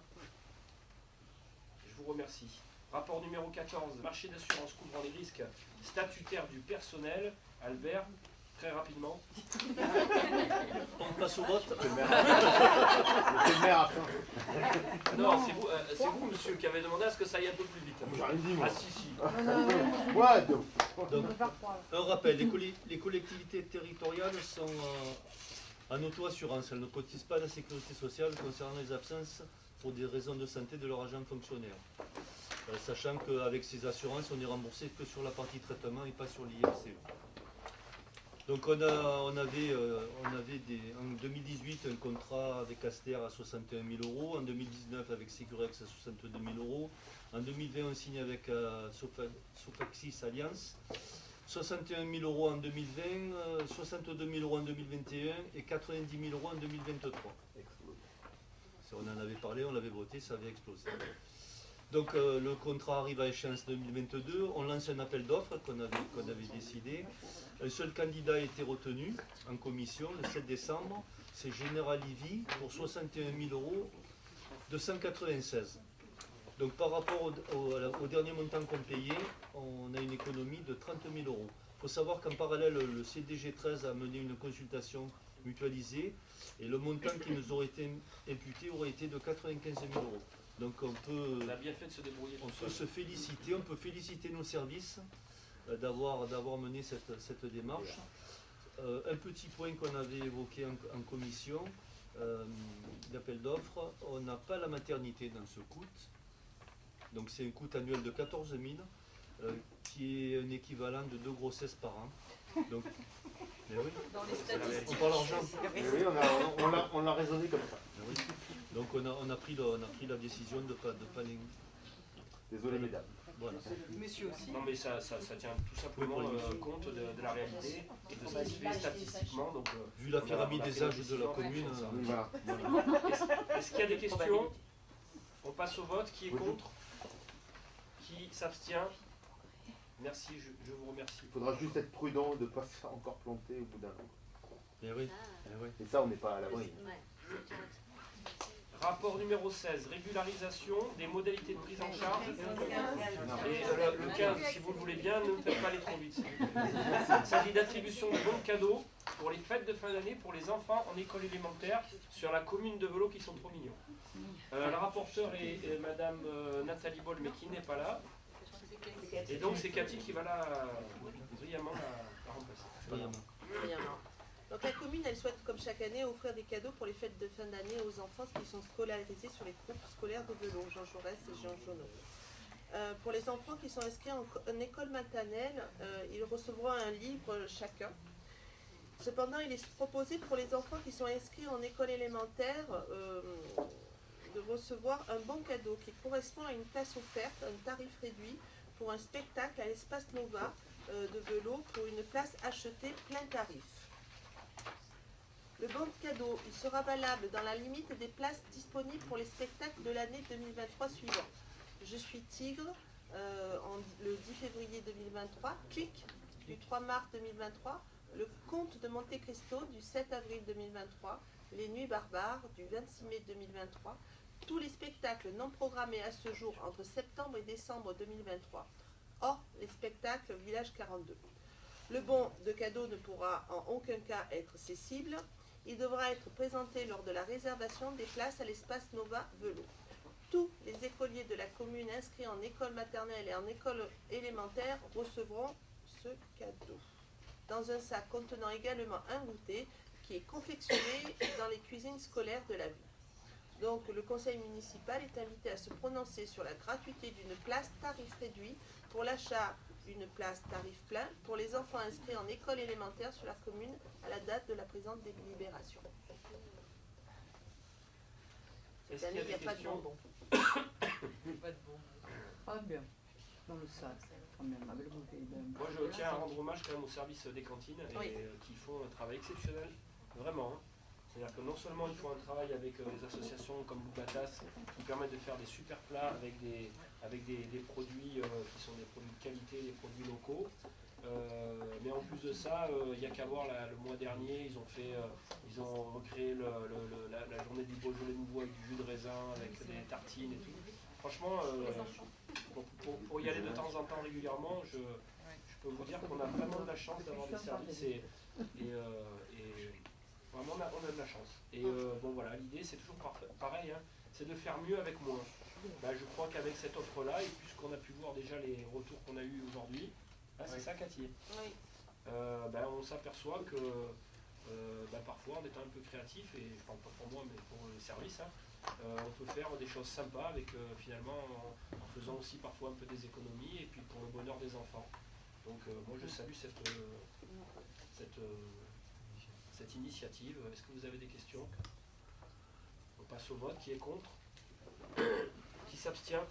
Je vous remercie. Rapport numéro 14, marché d'assurance couvrant les risques statutaires du personnel. Albert, très rapidement. On passe au vote. C'est le maire à fin. Non, c'est vous, monsieur, qui avez demandé à ce que ça aille un peu plus vite. J'ai rien dit, moi. Ah, si. Donc, un rappel, les collectivités territoriales sont en auto-assurance. Elles ne cotisent pas à la sécurité sociale concernant les absences pour des raisons de santé de leurs agents fonctionnaires. Sachant qu'avec ces assurances, on est remboursé que sur la partie traitement et pas sur l'IFCE. Donc on avait en 2018 un contrat avec Aster à 61 000 €, en 2019 avec Segurex à 62 000 €, en 2020 on signe avec Sofaxis Alliance, 61 000 € en 2020, 62 000 € en 2021 et 90 000 € en 2023. On en avait parlé, on l'avait voté, ça avait explosé. Donc le contrat arrive à échéance 2022, on lance un appel d'offres qu'on avait décidé. Un seul candidat a été retenu en commission le 7 décembre, c'est General Levy pour 61 000 € de 196. Donc par rapport au dernier montant qu'on payait, on a une économie de 30 000 €. Il faut savoir qu'en parallèle, le CDG 13 a mené une consultation mutualisée et le montant qui nous aurait été imputé aurait été de 95 000 €. Donc on peut, a bien fait de se débrouiller se féliciter, on peut féliciter nos services d'avoir mené cette démarche. Un petit point qu'on avait évoqué en commission d'appel d'offres, on n'a pas la maternité dans ce coût. Donc c'est un coût annuel de 14 000, qui est un équivalent de 2 grossesses par an. Donc, mais oui, dans les statistiques. on parle argent. Oui, on l'a raisonné comme ça. Oui. Donc on a pris la décision de pas les... Désolé mesdames. Voilà. Monsieur aussi. Non mais ça tient tout simplement compte de la réalité et de ce qui se fait statistiquement. Donc, vu la pyramide des âges de la commune, voilà. Est-ce qu'il y a des questions? On passe au vote. Qui est contre? Qui s'abstient? Merci, je vous remercie. Il faudra juste être prudent de ne pas se faire encore planter au bout d'un an. Et oui. Et ça, on n'est pas à l'abri. Rapport numéro 16, régularisation des modalités de prise en charge. Et le 15, si vous le voulez bien, ne me faites pas aller trop vite. Il s'agit d'attribution de bons cadeaux pour les fêtes de fin d'année pour les enfants en école élémentaire sur la commune de Velot qui sont trop mignons. La rapporteure est Madame Nathalie Boll, mais qui n'est pas là. Et donc c'est Cathy qui va brillamment la remplacer. Brillamment. Donc la commune, elle souhaite, comme chaque année, offrir des cadeaux pour les fêtes de fin d'année aux enfants qui sont scolarisés sur les groupes scolaires de Velot, Jean Jaurès et Jean Genot. Pour les enfants qui sont inscrits en école maternelle, ils recevront un livre chacun. Cependant, il est proposé pour les enfants qui sont inscrits en école élémentaire de recevoir un bon cadeau qui correspond à une place offerte, un tarif réduit pour un spectacle à l'espace Nova de Velot pour une place achetée plein tarif. Le bon de cadeau, il sera valable dans la limite des places disponibles pour les spectacles de l'année 2023 suivante. Je suis Tigre, le 10 février 2023, Clic, du 3 mars 2023, Le Comte de Monte Cristo, du 7 avril 2023, Les Nuits Barbares, du 26 mai 2023, tous les spectacles non programmés à ce jour entre septembre et décembre 2023, hors les spectacles Village 42. Le bon de cadeau ne pourra en aucun cas être cessible. Il devra être présenté lors de la réservation des places à l'espace Nova Velot. Tous les écoliers de la commune inscrits en école maternelle et en école élémentaire recevront ce cadeau. Dans un sac contenant également un goûter qui est confectionné dans les cuisines scolaires de la ville. Donc le conseil municipal est invité à se prononcer sur la gratuité d'une place tarif réduit pour l'achat d'une place tarif plein pour les enfants inscrits en école élémentaire sur la commune à la date de la présente délibération. Cette année, il n'y a pas de bonbons. Pas de bonbons. Ah bien, dans le sac, quand même, avec le bouquet. Moi je tiens à rendre hommage quand même au service des cantines et qui font un travail exceptionnel, vraiment. Hein. C'est-à-dire que non seulement ils font un travail avec des associations comme Loubatas qui permettent de faire des super plats avec des produits qui sont des produits de qualité, des produits locaux. Mais en plus de ça, il n'y a qu'à voir le mois dernier, ils ont recréé la journée du Beaujolais nouveau avec du jus de raisin, avec des tartines et tout. Franchement, pour y aller de temps en temps régulièrement, je peux vous dire qu'on a vraiment de la chance d'avoir des services et vraiment on a de la chance. Et bon voilà, l'idée c'est toujours pareil, hein, c'est de faire mieux avec moins. Je crois qu'avec cette offre-là, et puisqu'on a pu voir déjà les retours qu'on a eus aujourd'hui, c'est ça Cathy, on s'aperçoit que parfois en étant un peu créatif, et je parle pas pour moi mais pour les services, on peut faire des choses sympas avec finalement en faisant aussi parfois un peu des économies et puis pour le bonheur des enfants. Donc moi je salue cette initiative. Est-ce que vous avez des questions? On passe au vote. Qui est contre? Qui s'abstient?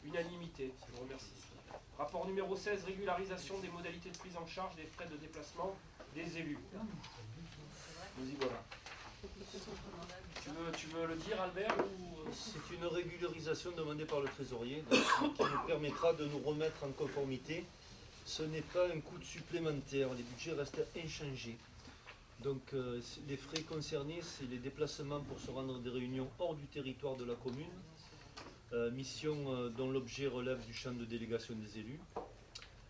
Unanimité. Je vous remercie. Rapport numéro 16, régularisation des modalités de prise en charge des frais de déplacement des élus. Nous y voilà. Tu veux le dire, Albert ou... C'est une régularisation demandée par le trésorier qui nous permettra de nous remettre en conformité. Ce n'est pas un coût supplémentaire, les budgets restent inchangés. Donc les frais concernés, c'est les déplacements pour se rendre à des réunions hors du territoire de la commune, mission dont l'objet relève du champ de délégation des élus.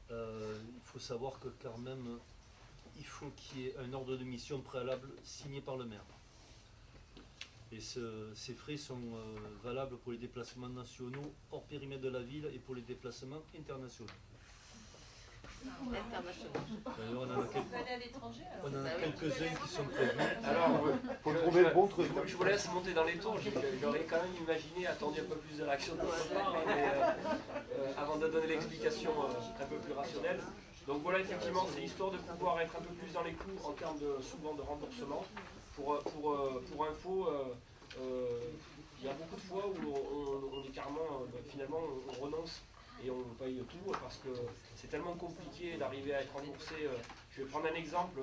Il faut savoir que quand même, il faut qu'il y ait un ordre de mission préalable signé par le maire. Et ces frais sont valables pour les déplacements nationaux hors périmètre de la ville et pour les déplacements internationaux. On en a quelques-uns qui sont prévus. Alors, faut trouver le bon truc. Je vous laisse monter dans les tours. J'aurais quand même imaginé, attendu un peu plus de réaction de votre part, avant de donner l'explication un peu plus rationnelle. Donc voilà, effectivement, c'est histoire de pouvoir être un peu plus dans les clous en termes souvent de remboursement. Pour info, il y a beaucoup de fois où on est carrément, finalement, on renonce et on paye tout parce que c'est tellement compliqué d'arriver à être remboursé. Je vais prendre un exemple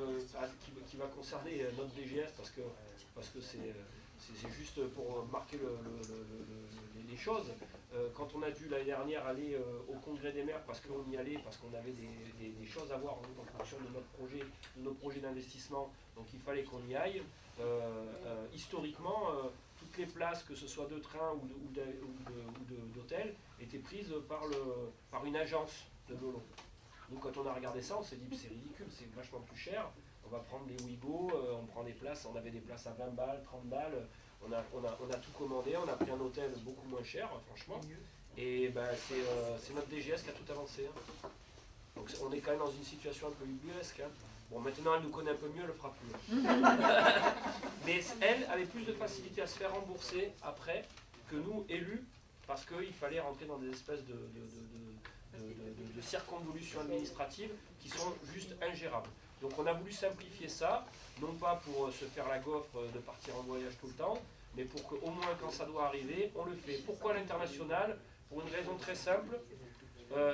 qui va concerner notre DGS parce que c'est juste pour marquer les choses. Quand on a dû l'année dernière aller au congrès des maires parce qu'on y allait, parce qu'on avait des choses à voir en fonction de nos projets d'investissement, donc il fallait qu'on y aille. Historiquement, toutes les places, que ce soit de train ou d'hôtel, étaient prises par une agence de Lolo. Nous, quand on a regardé ça, on s'est dit c'est ridicule, c'est vachement plus cher. On va prendre les Ouigo, on prend des places, on avait des places à 20 balles, 30 balles. On a tout commandé, on a pris un hôtel beaucoup moins cher, franchement. Et c'est notre DGS qui a tout avancé. Hein. Donc on est quand même dans une situation un peu ubuesque. Hein. Bon, maintenant elle nous connaît un peu mieux, elle le fera plus. Mais elle avait plus de facilité à se faire rembourser après que nous, élus, parce qu'il fallait rentrer dans des espèces de circonvolutions administratives qui sont juste ingérables. Donc on a voulu simplifier ça, non pas pour se faire la gaufre de partir en voyage tout le temps, mais pour qu'au moins quand ça doit arriver, on le fait. Pourquoi l'international? Pour une raison très simple,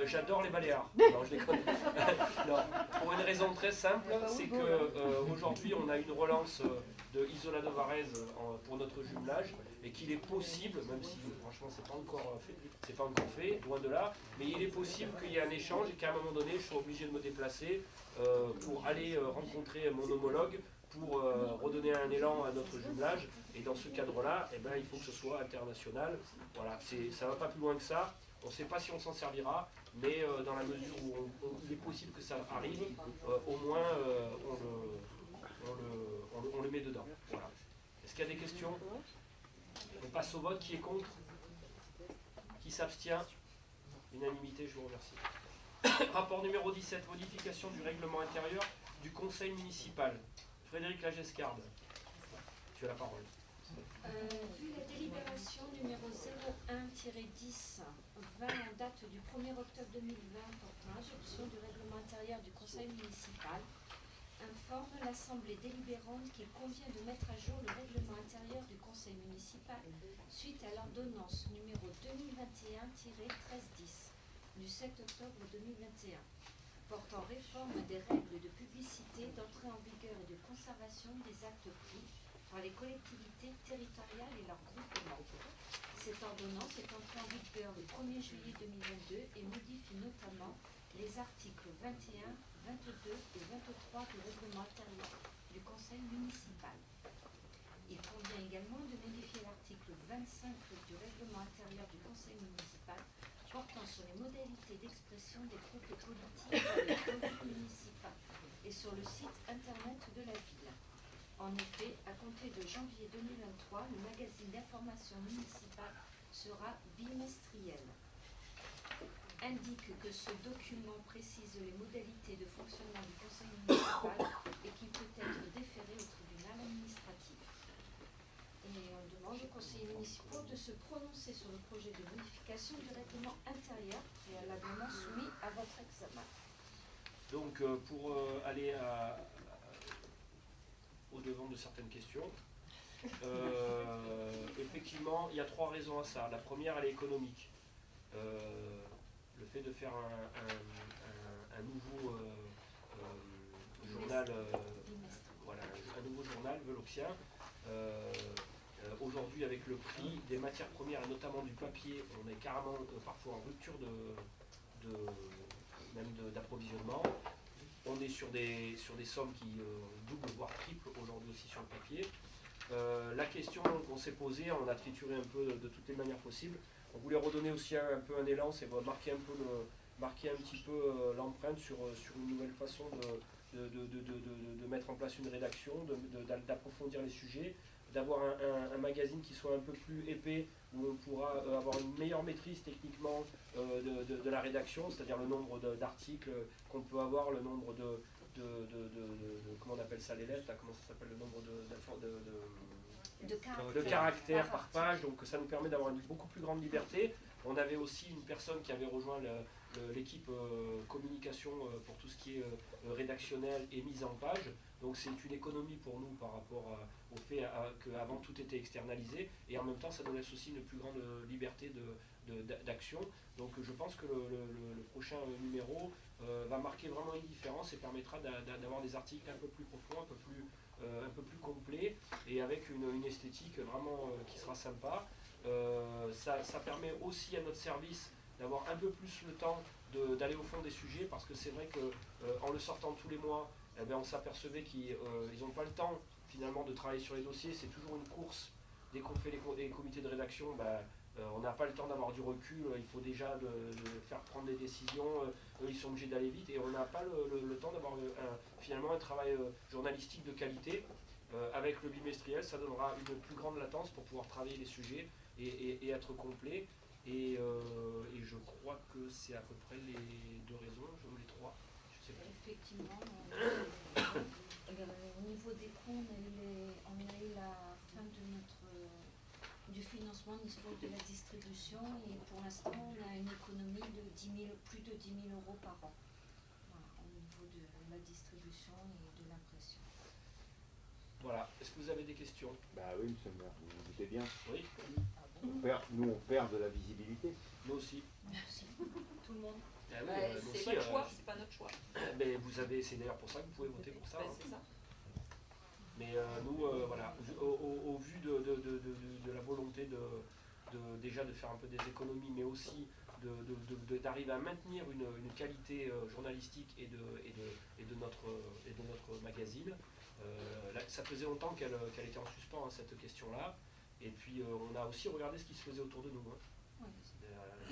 j'adore les Baléares. Non, je déconne. Non, pour une raison très simple, c'est qu'aujourd'hui on a une relance de Isola de Varese pour notre jumelage et qu'il est possible, même si franchement c'est pas encore fait, loin de là, mais il est possible qu'il y ait un échange et qu'à un moment donné je sois obligé de me déplacer pour aller rencontrer mon homologue pour redonner un élan à notre jumelage. Et dans ce cadre-là, il faut que ce soit international. Voilà, ça ne va pas plus loin que ça. On ne sait pas si on s'en servira, mais dans la mesure où il est possible que ça arrive, au moins on le met dedans. Voilà. Est-ce qu'il y a des questions? On passe au vote. Qui est contre? Qui s'abstient? Unanimité, je vous remercie. Rapport numéro 17, modification du règlement intérieur du conseil municipal. Frédéric Lagescarde, tu as la parole. Vu la délibération numéro 01-10-20 en date du 1er octobre 2020 portant adoption du règlement intérieur du conseil municipal, informe l'Assemblée délibérante qu'il convient de mettre à jour le règlement intérieur du conseil municipal suite à l'ordonnance numéro 2021-1310 du 7 octobre 2021 portant réforme des règles de publicité, d'entrée en vigueur et de conservation des actes pris par les collectivités territoriales et leurs groupements. Cette ordonnance est entrée en vigueur le 1er juillet 2022 et modifie notamment les articles 21, 22 et 23 du règlement intérieur du conseil municipal. Il convient également de modifier l'article 25 du règlement intérieur du conseil municipal portant sur les modalités d'expression des groupes politiques dans les communes municipales et sur le site internet de la ville. En effet, à compter de janvier 2023, le magazine d'information municipale sera bimestriel. Indique que ce document précise les modalités de fonctionnement du conseil municipal et qui peut être déféré au tribunal administratif. Et on demande aux conseillers municipaux de se prononcer sur le projet de modification du règlement intérieur préalablement soumis à votre examen. Donc pour aller au-devant de certaines questions, effectivement, il y a 3 raisons à ça. La première, elle est économique. Le fait de faire un nouveau journal, voilà, un nouveau journal veloxien. Aujourd'hui, avec le prix des matières premières et notamment du papier, on est carrément parfois en rupture d'approvisionnement. On est sur des sommes qui doublent voire triplent aujourd'hui aussi sur le papier. La question qu'on s'est posée, on a trituré un peu de toutes les manières possibles. On voulait redonner aussi un peu un élan, c'est marquer un petit peu l'empreinte sur une nouvelle façon de mettre en place une rédaction, d'approfondir les sujets, d'avoir un magazine qui soit un peu plus épais, où on pourra avoir une meilleure maîtrise techniquement de la rédaction, c'est-à-dire le nombre d'articles qu'on peut avoir, le nombre comment on appelle ça, les lettres, là, comment ça s'appelle, le nombre de caractères par page, donc ça nous permet d'avoir une beaucoup plus grande liberté. On avait aussi une personne qui avait rejoint l'équipe communication pour tout ce qui est rédactionnel et mise en page. Donc c'est une économie pour nous par rapport au fait qu'avant tout était externalisé, et en même temps ça nous laisse aussi une plus grande liberté d'action. Donc je pense que le prochain numéro va marquer vraiment une différence et permettra d'avoir des articles un peu plus profonds, un peu plus complets, et avec une esthétique vraiment qui sera sympa. Ça permet aussi à notre service d'avoir un peu plus le temps d'aller au fond des sujets, parce que c'est vrai qu'en le sortant tous les mois, eh bien, on s'apercevait qu'ils n'ont pas le temps finalement de travailler sur les dossiers. C'est toujours une course. Dès qu'on fait les comités de rédaction, on n'a pas le temps d'avoir du recul. Il faut déjà de faire prendre des décisions. Eux, ils sont obligés d'aller vite, et on n'a pas le temps d'avoir finalement un travail journalistique de qualité. Avec le bimestriel, ça donnera une plus grande latence pour pouvoir travailler les sujets et être complet. Et je crois que c'est à peu près les 2 raisons, ou les 3. Je sais pas. Effectivement, au niveau des coûts, on a eu la fin du financement au niveau de la distribution, et pour l'instant on a une économie de plus de 10 000 euros par an, voilà, au niveau de la distribution et de l'impression. Voilà, est-ce que vous avez des questions? Bah oui, monsieur le maire, vous vous doutez bien. Oui. Nous on perd de la visibilité. Nous aussi. Merci. Tout le monde. Ah oui, c'est votre choix, c'est pas notre choix. Mais c'est d'ailleurs pour ça que vous pouvez voter pour ça. C'est ça. Mais nous, voilà, au vu de la volonté déjà de faire un peu des économies, mais aussi d'arriver à maintenir une qualité journalistique et de notre magazine, ça faisait longtemps qu'elle était en suspens, hein, cette question-là. Et puis on a aussi regardé ce qui se faisait autour de nous. Hein.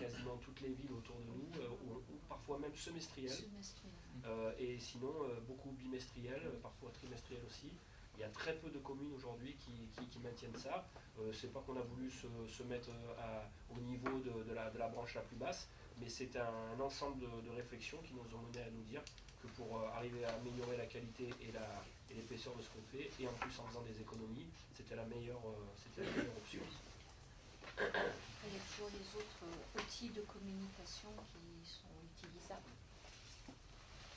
Quasiment toutes les villes autour de nous, ou parfois même semestrielles. Et sinon beaucoup bimestrielles, parfois trimestrielles aussi. Il y a très peu de communes aujourd'hui qui maintiennent ça. C'est pas qu'on a voulu se mettre au niveau de la branche la plus basse, mais c'est un ensemble de réflexions qui nous ont mené à nous dire que pour arriver à améliorer la qualité et l'épaisseur de ce qu'on fait, et en plus en faisant des économies, c'était la meilleure option. Après, il y a toujours les autres outils de communication qui sont utilisables.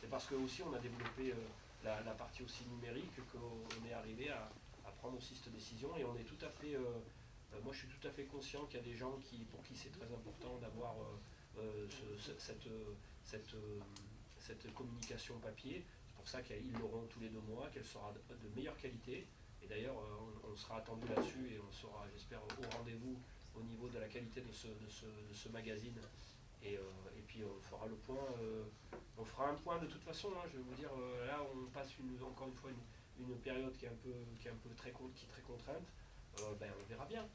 C'est parce que aussi on a développé la partie aussi numérique qu'on est arrivé à prendre aussi cette décision, et on est tout à fait, moi je suis tout à fait conscient qu'il y a des gens pour qui c'est très important d'avoir cette communication papier. C'est pour ça qu'ils l'auront tous les 2 mois, qu'elle sera de meilleure qualité, et d'ailleurs on sera attendu là-dessus, et on sera, j'espère, au rendez-vous au niveau de la qualité de ce magazine. Et puis on fera le point, on fera un point de toute façon, hein, je vais vous dire, là on passe encore une fois une période qui est très contrainte, on verra bien,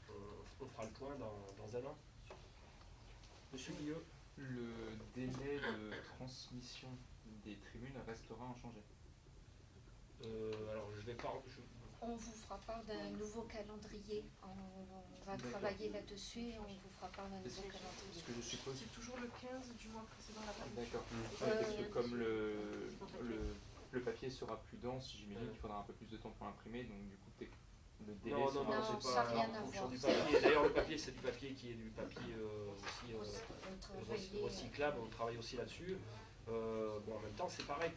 on fera le point dans un an. Monsieur Guilleux. Le délai de transmission des tribunes restera inchangé. Alors je vais pas... On vous fera part d'un nouveau calendrier. On va travailler là-dessus et on vous fera part d'un nouveau calendrier. Ce que je suppose. C'est toujours le 15 du mois précédent la parution. D'accord. Parce que comme le papier sera plus dense, j'imagine qu'il faudra un peu plus de temps pour l'imprimer, donc du coup le délai non, sera... ça n'a rien à voir. D'ailleurs le papier, c'est du papier qui est du papier aussi recyclable, on travaille aussi là-dessus. En même temps c'est pareil,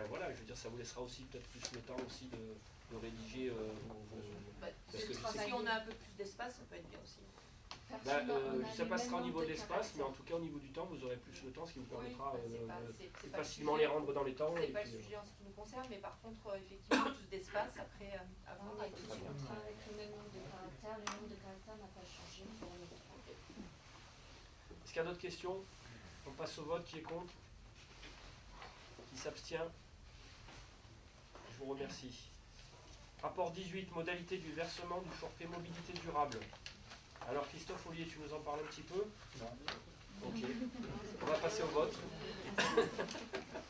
voilà, je veux dire, ça vous laissera aussi peut-être plus le temps aussi de rédiger si on a un peu plus d'espace, ça peut être bien aussi. Ça passera au niveau de l'espace, mais en tout cas au niveau du temps, vous aurez plus le temps, ce qui vous permettra de facilement les rendre dans les temps. C'est pas le sujet en ce qui nous concerne, mais par contre, effectivement, plus d'espace après avoir on a tout le contrat avec le même nombre de caractères. Le nombre de caractères n'a pas changé pour le 3. Est-ce qu'il y a d'autres questions? On passe au vote. Qui est contre? Qui s'abstient? Je vous remercie. Rapport 18, modalité du versement du forfait mobilité durable. Alors Christophe Ollier, tu nous en parles un petit peu? Non. Ok. On va passer au vote.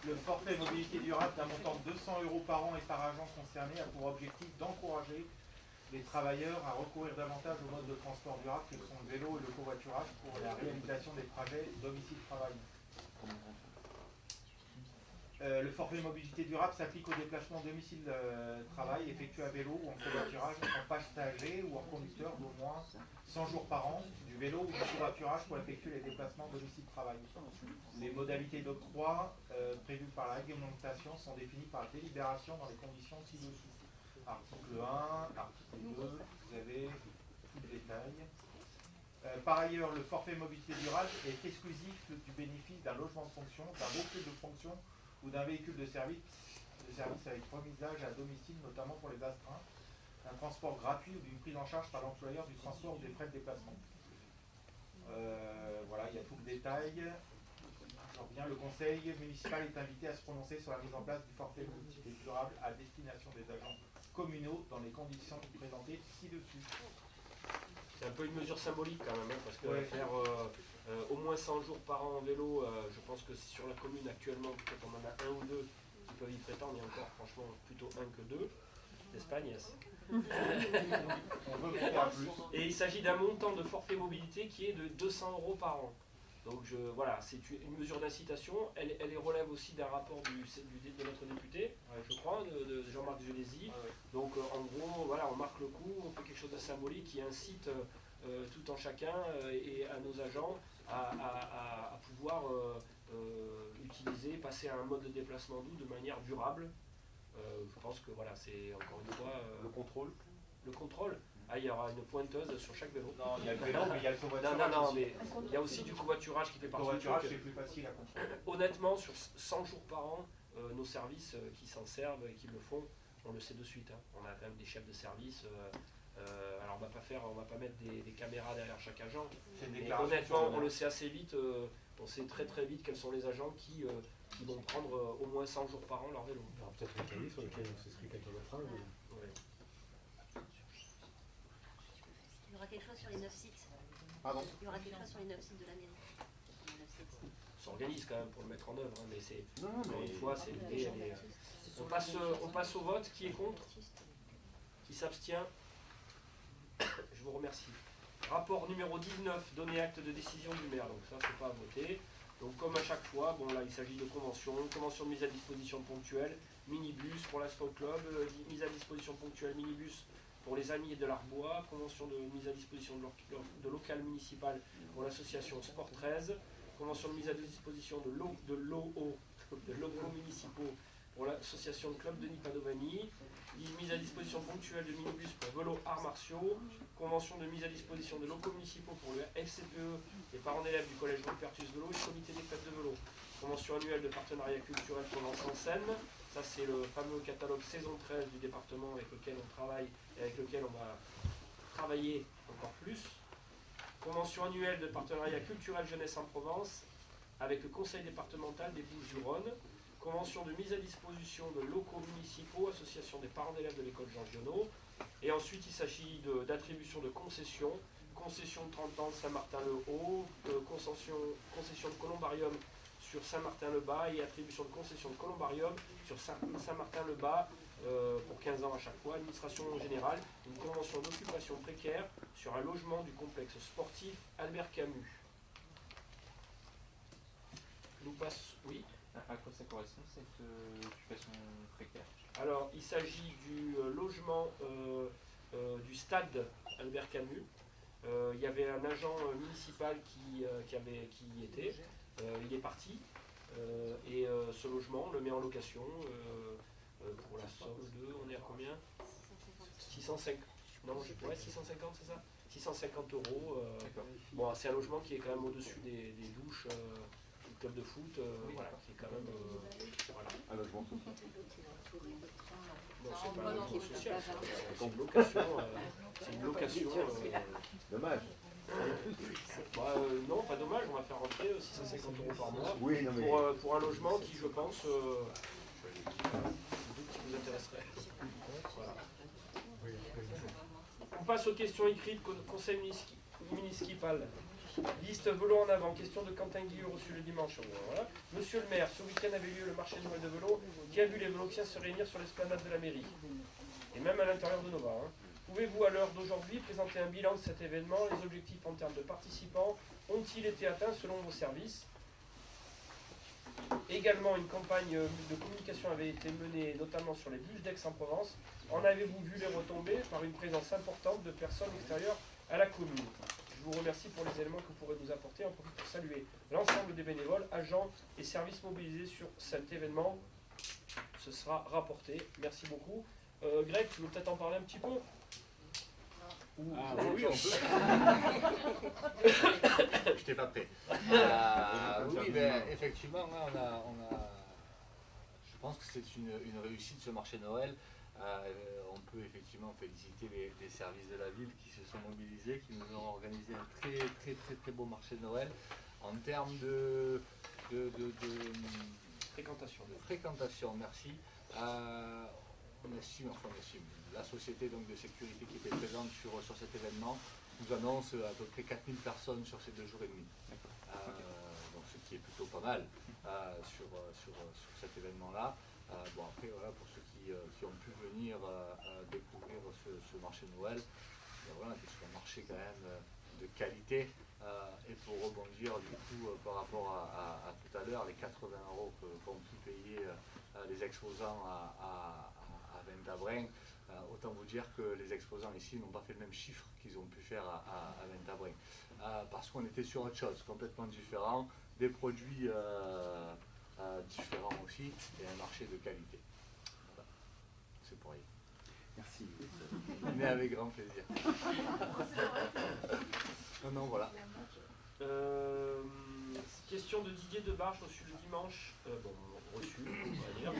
Le forfait mobilité durable d'un montant de 200 € par an et par agent concerné a pour objectif d'encourager les travailleurs à recourir davantage aux modes de transport durable que sont le vélo et le covoiturage pour la réalisation des trajets domicile-travail. Le forfait mobilité durable s'applique aux déplacements domicile-travail effectués à vélo ou en covoiturage en passager ou en conducteur d'au moins 100 jours par an, du vélo ou du covoiturage pour effectuer les déplacements domicile-travail. Les modalités d'octroi prévues par la réglementation sont définies par délibération dans les conditions ci-dessous. Article 1, article 2, vous avez tout le détail. Par ailleurs, le forfait mobilité durable est exclusif du bénéfice d'un logement de fonction, d'un véhicule de fonction ou d'un véhicule de service avec remisage à domicile, notamment pour les astreintes, un transport gratuit ou d'une prise en charge par l'employeur du transport ou des frais de déplacement. Voilà, il y a tout le détail. Je reviens, le conseil municipal est invité à se prononcer sur la mise en place du forfait mobilité durable à destination des agents communaux dans les conditions présentées ci-dessus. C'est un peu une mesure symbolique quand même, hein, parce que faire au moins 100 jours par an en vélo, je pense que sur la commune actuellement, peut-être on en a un ou deux qui peuvent y prétendre, et encore franchement plutôt un que deux. D'Espagne, yes. Et il s'agit d'un montant de forfait mobilité qui est de 200 € par an. Donc voilà, c'est une mesure d'incitation. Elle relève aussi d'un rapport de notre député, je crois, de Jean-Marc Gélési. Donc en gros, voilà, on marque le coup, on fait quelque chose de symbolique qui incite tout en chacun et à nos agents à pouvoir passer à un mode de déplacement doux de manière durable. Je pense que voilà, c'est encore une fois... le contrôle. Le contrôle. Ah, il y aura une pointeuse sur chaque vélo. Non, il y a le vélo, mais il y a le covoiturage. Non, mais il y a aussi du covoiturage qui fait partie du truc. Le covoiturage, c'est plus facile à contrôler. Honnêtement, sur 100 jours par an, nos services qui s'en servent et qui le font, on le sait de suite. Hein. On a quand même des chefs de service. Alors on va pas mettre des caméras derrière chaque agent. Mais honnêtement, on le sait assez vite. On sait très très vite quels sont les agents qui vont prendre au moins 100 jours par an leur vélo. Alors peut-être un cahier sur lequel on s'inscrit quelqu'un d'autre. Il y aura quelque chose sur les 9 sites. Pardon? Il y aura quelque chose sur les 9 sites de la mairie. On s'organise quand même pour le mettre en œuvre, hein, mais c'est encore une fois, c'est l'idée. On passe au vote. Qui est contre? Qui s'abstient? Je vous remercie. Rapport numéro 19, donner acte de décision du maire. Donc ça, c'est pas à voter. Donc comme à chaque fois, bon là il s'agit de convention de mise à disposition ponctuelle, minibus pour l'Astro Club, mise à disposition ponctuelle minibus pour les Amis de l'Arbois, convention de mise à disposition de local municipal pour l'association Sport 13, convention de mise à disposition de locaux municipaux pour l'association Club Denis Padovani, mise à disposition ponctuelle de minibus pour vélo arts martiaux, convention de mise à disposition de locaux municipaux pour le FCPE, les parents d'élèves du collège Rupertus Vélo et le comité des fêtes de vélo, convention annuelle de partenariat culturel Provence en Seine, ça c'est le fameux catalogue saison 13 du département avec lequel on travaille et avec lequel on va travailler encore plus, convention annuelle de partenariat culturel jeunesse en Provence avec le conseil départemental des Bouches-du-Rhône, convention de mise à disposition de locaux municipaux, association des parents d'élèves de l'école Jean Giono. Et ensuite, il s'agit d'attribution de concessions, concession de 30 ans de Saint-Martin-le-Haut, concession de columbarium sur Saint-Martin-le-Bas et attribution de concession de columbarium sur Saint-Martin-le-Bas pour 15 ans à chaque fois. Administration générale, une convention d'occupation précaire sur un logement du complexe sportif Albert Camus. Nous passe, oui. À quoi ça correspond cette occupation précaire? Alors, il s'agit du logement du stade Albert Camus. Il y avait un agent municipal qui y était. Il est parti. Et ce logement, on le met en location pour la somme de... On est à combien? 650. Non, ouais, 650, c'est ça? 650 euros. Bon, c'est un logement qui est quand même au-dessus des douches. Club de foot, voilà, c'est quand même... voilà. Un logement social. Non, c'est pas un logement social, c'est une location. C'est une location. Dommage. Non, pas dommage, on va faire rentrer 650 euros par mois oui, non, mais... pour un logement qui, je pense, qui vous intéresserait. Voilà. On passe aux questions écrites conseil municipal. Liste vélo en avant, question de Quentin Guillot reçu le dimanche. Voilà. Monsieur le maire, ce week-end avait lieu le marché de Noël de vélo qui a vu les véloxiens se réunir sur l'esplanade de la mairie. Et même à l'intérieur de Nova. Pouvez-vous à l'heure d'aujourd'hui présenter un bilan de cet événement? Les objectifs en termes de participants ont-ils été atteints selon vos services? Également, une campagne de communication avait été menée notamment sur les bus d'Aix-en-Provence. En avez-vous vu les retombées par une présence importante de personnes extérieures à la commune? Je vous remercie pour les éléments que vous pourrez nous apporter. On profite pour saluer l'ensemble des bénévoles, agents et services mobilisés sur cet événement. Ce sera rapporté. Merci beaucoup. Greg, tu veux peut-être en parler un petit peu? Ah oui, on peut. Je n'étais pas prêt. Oui, ben, effectivement, je pense que c'est une réussite ce marché Noël. On peut effectivement féliciter les services de la ville qui se sont mobilisés, qui nous ont organisé un très beau marché de Noël. En termes de fréquentation, merci. On estime, la société donc, de sécurité qui était présente sur cet événement nous annonce à peu près 4000 personnes sur ces 2 jours et demi. Donc ce qui est plutôt pas mal sur cet événement-là. Bon après voilà, pour ceux qui ont pu venir découvrir ce marché de Noël, voilà, c'est un marché quand même de qualité. Et pour rebondir du coup par rapport à tout à l'heure, les 80 € qu'ont pu payer les exposants à Ventabren, autant vous dire que les exposants ici n'ont pas fait le même chiffre qu'ils ont pu faire à Ventabren. Parce qu'on était sur autre chose, complètement différent, des produits différents aussi, et un marché de qualité. Voilà. C'est pour rien. Merci. Mais avec grand plaisir. Non, voilà. Question de Didier Debarge reçu le dimanche. Reçu, on va dire.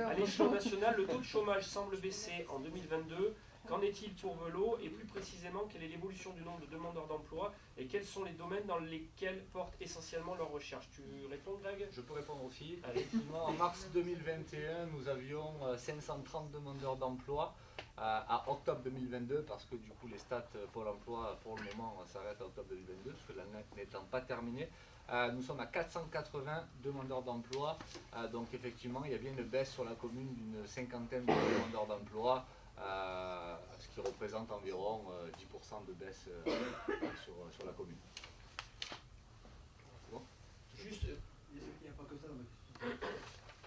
À l'échelon national, le taux de chômage semble baisser en 2022. Qu'en est-il pour Vélo? Et plus précisément, quelle est l'évolution du nombre de demandeurs d'emploi et quels sont les domaines dans lesquels portent essentiellement leurs recherches? Tu réponds, Greg? Je peux répondre aussi. Effectivement, en mars 2021, nous avions 530 demandeurs d'emploi. À octobre 2022, parce que du coup les stats Pôle emploi pour le moment s'arrêtent à octobre 2022, parce que l'année n'étant pas terminée, nous sommes à 480 demandeurs d'emploi. Donc effectivement, il y a bien une baisse sur la commune d'une 50aine de demandeurs d'emploi. ce qui représente environ 10% de baisse sur la commune. C'est bon? Juste, il n'y a pas que ça dans ma question.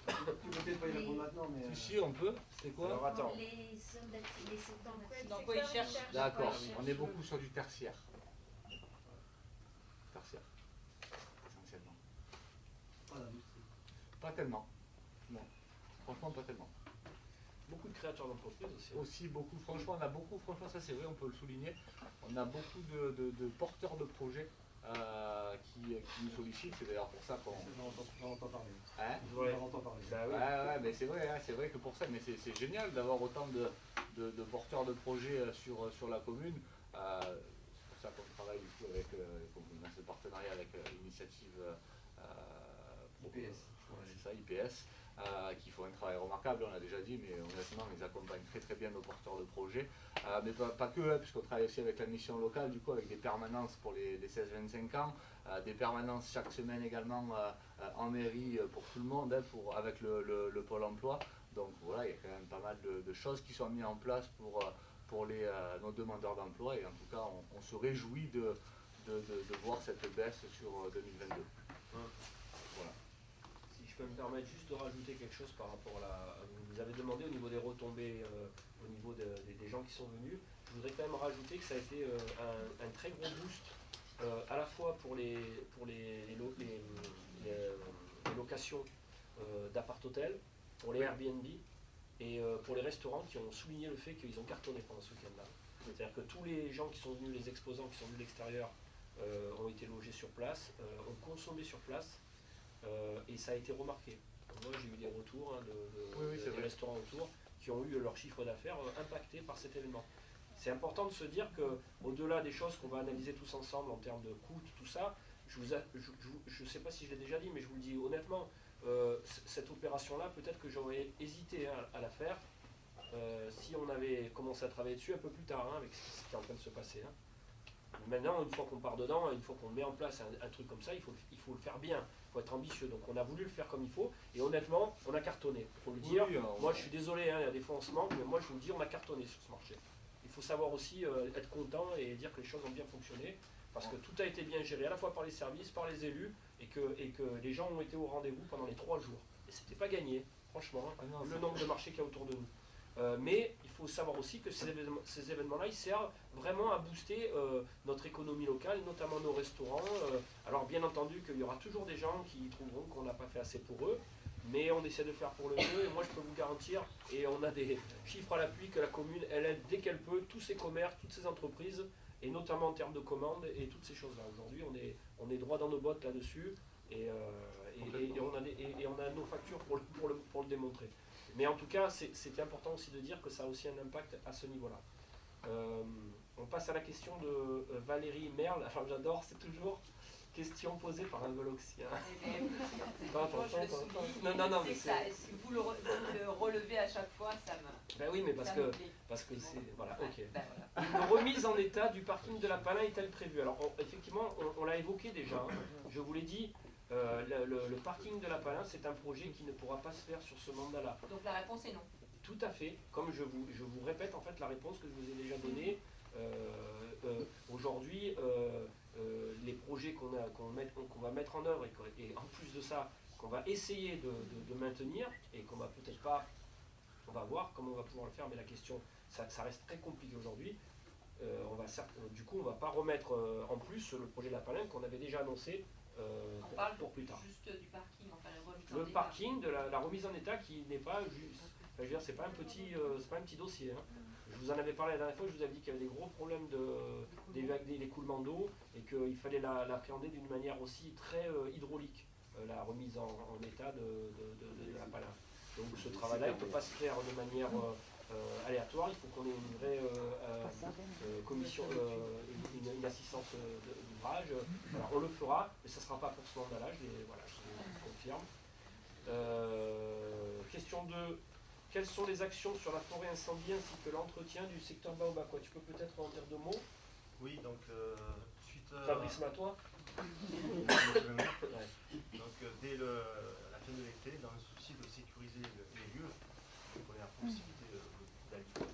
Peut-être pas y répondre maintenant, mais... Si, on peut. C'est quoi? Alors attends. Les zones d'activité. Dans quoi ils cherchent? D'accord, on est beaucoup sur du tertiaire. Tertiaire, essentiellement. Pas l'industrie. Pas tellement. Non, franchement pas tellement. Beaucoup de créateurs d'entreprises aussi. Aussi beaucoup, franchement on a beaucoup, franchement ça c'est vrai, on peut le souligner. On a beaucoup de porteurs de projets qui nous sollicitent, c'est d'ailleurs pour ça qu'on... J'en entends parler. Hein? J'en entends parler. Bah oui. Ouais, mais c'est vrai, hein, c'est vrai que pour ça, mais c'est génial d'avoir autant de porteurs de projets sur la commune. C'est pour ça qu'on travaille du coup avec, dans ce partenariat avec l'initiative IPS. C'est ça, IPS, qui font un travail remarquable, on l'a déjà dit, mais honnêtement, ils accompagnent très très bien nos porteurs de projets. Mais pas que, hein, puisqu'on travaille aussi avec la mission locale, du coup, avec des permanences pour les 16-25 ans, des permanences chaque semaine également en mairie pour tout le monde, hein, avec le Pôle emploi. Donc voilà, il y a quand même pas mal de choses qui sont mises en place pour nos demandeurs d'emploi, et en tout cas, on se réjouit de voir cette baisse sur 2022. Voilà. Si je peux me permettre juste de rajouter quelque chose par rapport vous avez demandé au niveau des retombées, au niveau des gens qui sont venus. Je voudrais quand même rajouter que ça a été un très gros boost, à la fois pour les locations d'appart-hôtel, pour les Airbnb et pour les restaurants qui ont souligné le fait qu'ils ont cartonné pendant ce week-end-là. C'est-à-dire que tous les gens qui sont venus, les exposants qui sont venus de l'extérieur, ont été logés sur place, ont consommé sur place, et ça a été remarqué. Moi j'ai eu des retours des restaurants autour qui ont eu leur chiffre d'affaires impacté par cet événement. C'est important de se dire qu'au-delà des choses qu'on va analyser tous ensemble en termes de coûts, tout ça, je ne sais pas si je l'ai déjà dit, mais je vous le dis honnêtement, cette opération-là, peut-être que j'aurais hésité à la faire si on avait commencé à travailler dessus un peu plus tard, avec ce qui est en train de se passer. Maintenant, une fois qu'on part dedans, une fois qu'on met en place un truc comme ça, il faut le faire bien, il faut être ambitieux. Donc on a voulu le faire comme il faut, et honnêtement, on a cartonné. Il faut le dire, moi je suis désolé, il y a des fois on se manque, mais moi je vous le dis, on a cartonné sur ce marché. Il faut savoir aussi être content et dire que les choses ont bien fonctionné, parce que tout a été bien géré, à la fois par les services, par les élus, et que les gens ont été au rendez-vous pendant les 3 jours. Et c'était pas gagné, franchement, le nombre de marchés qu'il y a autour de nous. Mais il faut savoir aussi que ces événements-là, ils servent vraiment à booster notre économie locale, notamment nos restaurants. Alors bien entendu qu'il y aura toujours des gens qui trouveront qu'on n'a pas fait assez pour eux, mais on essaie de faire pour le mieux, et moi je peux vous garantir, et on a des chiffres à l'appui, que la commune, elle aide dès qu'elle peut tous ces commerces, toutes ces entreprises, et notamment en termes de commandes et toutes ces choses-là. Aujourd'hui, on est droit dans nos bottes là-dessus, et on a nos factures pour le démontrer. Mais en tout cas, c'était important aussi de dire que ça a aussi un impact à ce niveau-là. On passe à la question de Valérie Merle. Alors j'adore, c'est toujours question posée par un Voloxien. Non, mais ça. Si vous le relevez à chaque fois, ça me... Ben oui, mais parce que c'est... Voilà, ok. Une remise en état du parking de la Palin est-elle prévue? Alors effectivement, on l'a évoqué déjà. Je vous l'ai dit. Le parking de la Palin, c'est un projet qui ne pourra pas se faire sur ce mandat-là. Donc la réponse est non. Tout à fait. Comme je vous répète en fait la réponse que je vous ai déjà donnée. Aujourd'hui, les projets qu'on va mettre en œuvre et en plus de ça, qu'on va essayer de maintenir et qu'on va peut-être pas... On va voir comment on va pouvoir le faire, mais la question, ça reste très compliqué aujourd'hui. Du coup, on ne va pas remettre en plus le projet de la Palin qu'on avait déjà annoncé pour plus tard. Juste du parking, enfin la remise en Le état. parking, de la remise en état qui n'est pas juste. Enfin, je veux dire, c'est pas un petit dossier. Je vous en avais parlé la dernière fois, je vous avais dit qu'il y avait des gros problèmes d'écoulement d'eau et qu'il fallait l'appréhender d'une manière aussi très hydraulique, la remise en état de la Palin. Donc ce travail-là, il ne peut pas se faire de manière aléatoire, il faut qu'on ait une vraie commission, une assistance d'ouvrage. Alors on le fera, mais ça ne sera pas pour ce mandat-là, je le confirme. Question 2. Quelles sont les actions sur la forêt incendie ainsi que l'entretien du secteur Baobab? Tu peux peut-être en dire 2 mots? Oui, donc suite à... Fabrice Matois. Donc dès la fin de l'été, dans le souci de sécuriser les lieux, donc on est à proximité d'habitants,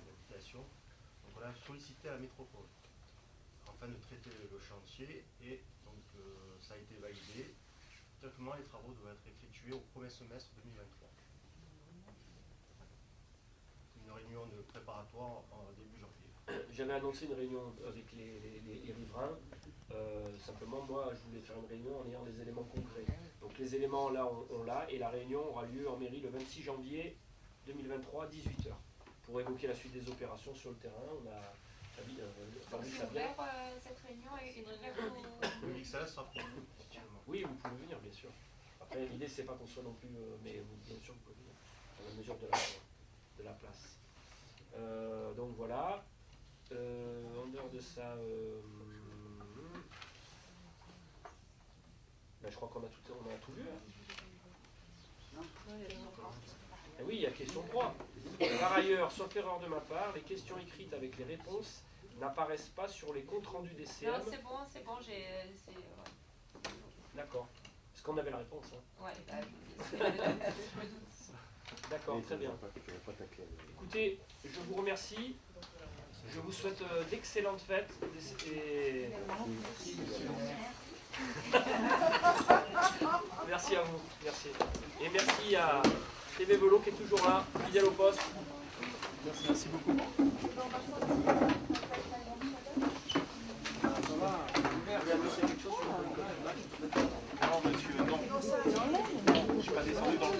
métropole, afin de traiter le chantier, et donc ça a été validé. Théoriquement, les travaux doivent être effectués au premier semestre 2023. Une réunion de préparatoire en début janvier. J'avais annoncé une réunion avec les riverains. Simplement, moi, je voulais faire une réunion en ayant des éléments concrets. Donc les éléments, là, on l'a, et la réunion aura lieu en mairie le 26 janvier 2023 à 18h, pour évoquer la suite des opérations sur le terrain. On a c'est ouvert cette réunion et Le XLS sera pour vous, effectivement. Oui, vous pouvez venir, bien sûr. Après, l'idée, c'est pas qu'on soit non plus, mais bien sûr, vous pouvez venir, à la mesure de la place. Donc voilà. En dehors de ça, ben, je crois qu'on a tout vu. Hein. Et oui, il y a question 3. Par ailleurs, sauf erreur de ma part, les questions écrites avec les réponses n'apparaissent pas sur les comptes rendus des CM. Non, c'est bon, j'ai... D'accord. Parce qu'on avait la réponse. Hein. Ouais, je me doute. D'accord, très bien. Écoutez, je vous remercie. Je vous souhaite d'excellentes fêtes. Et... Merci à vous. Merci. Et merci à TV Velo qui est toujours là, fidèle au poste. Merci beaucoup. Non, monsieur, non. Je ne suis pas descendu dans le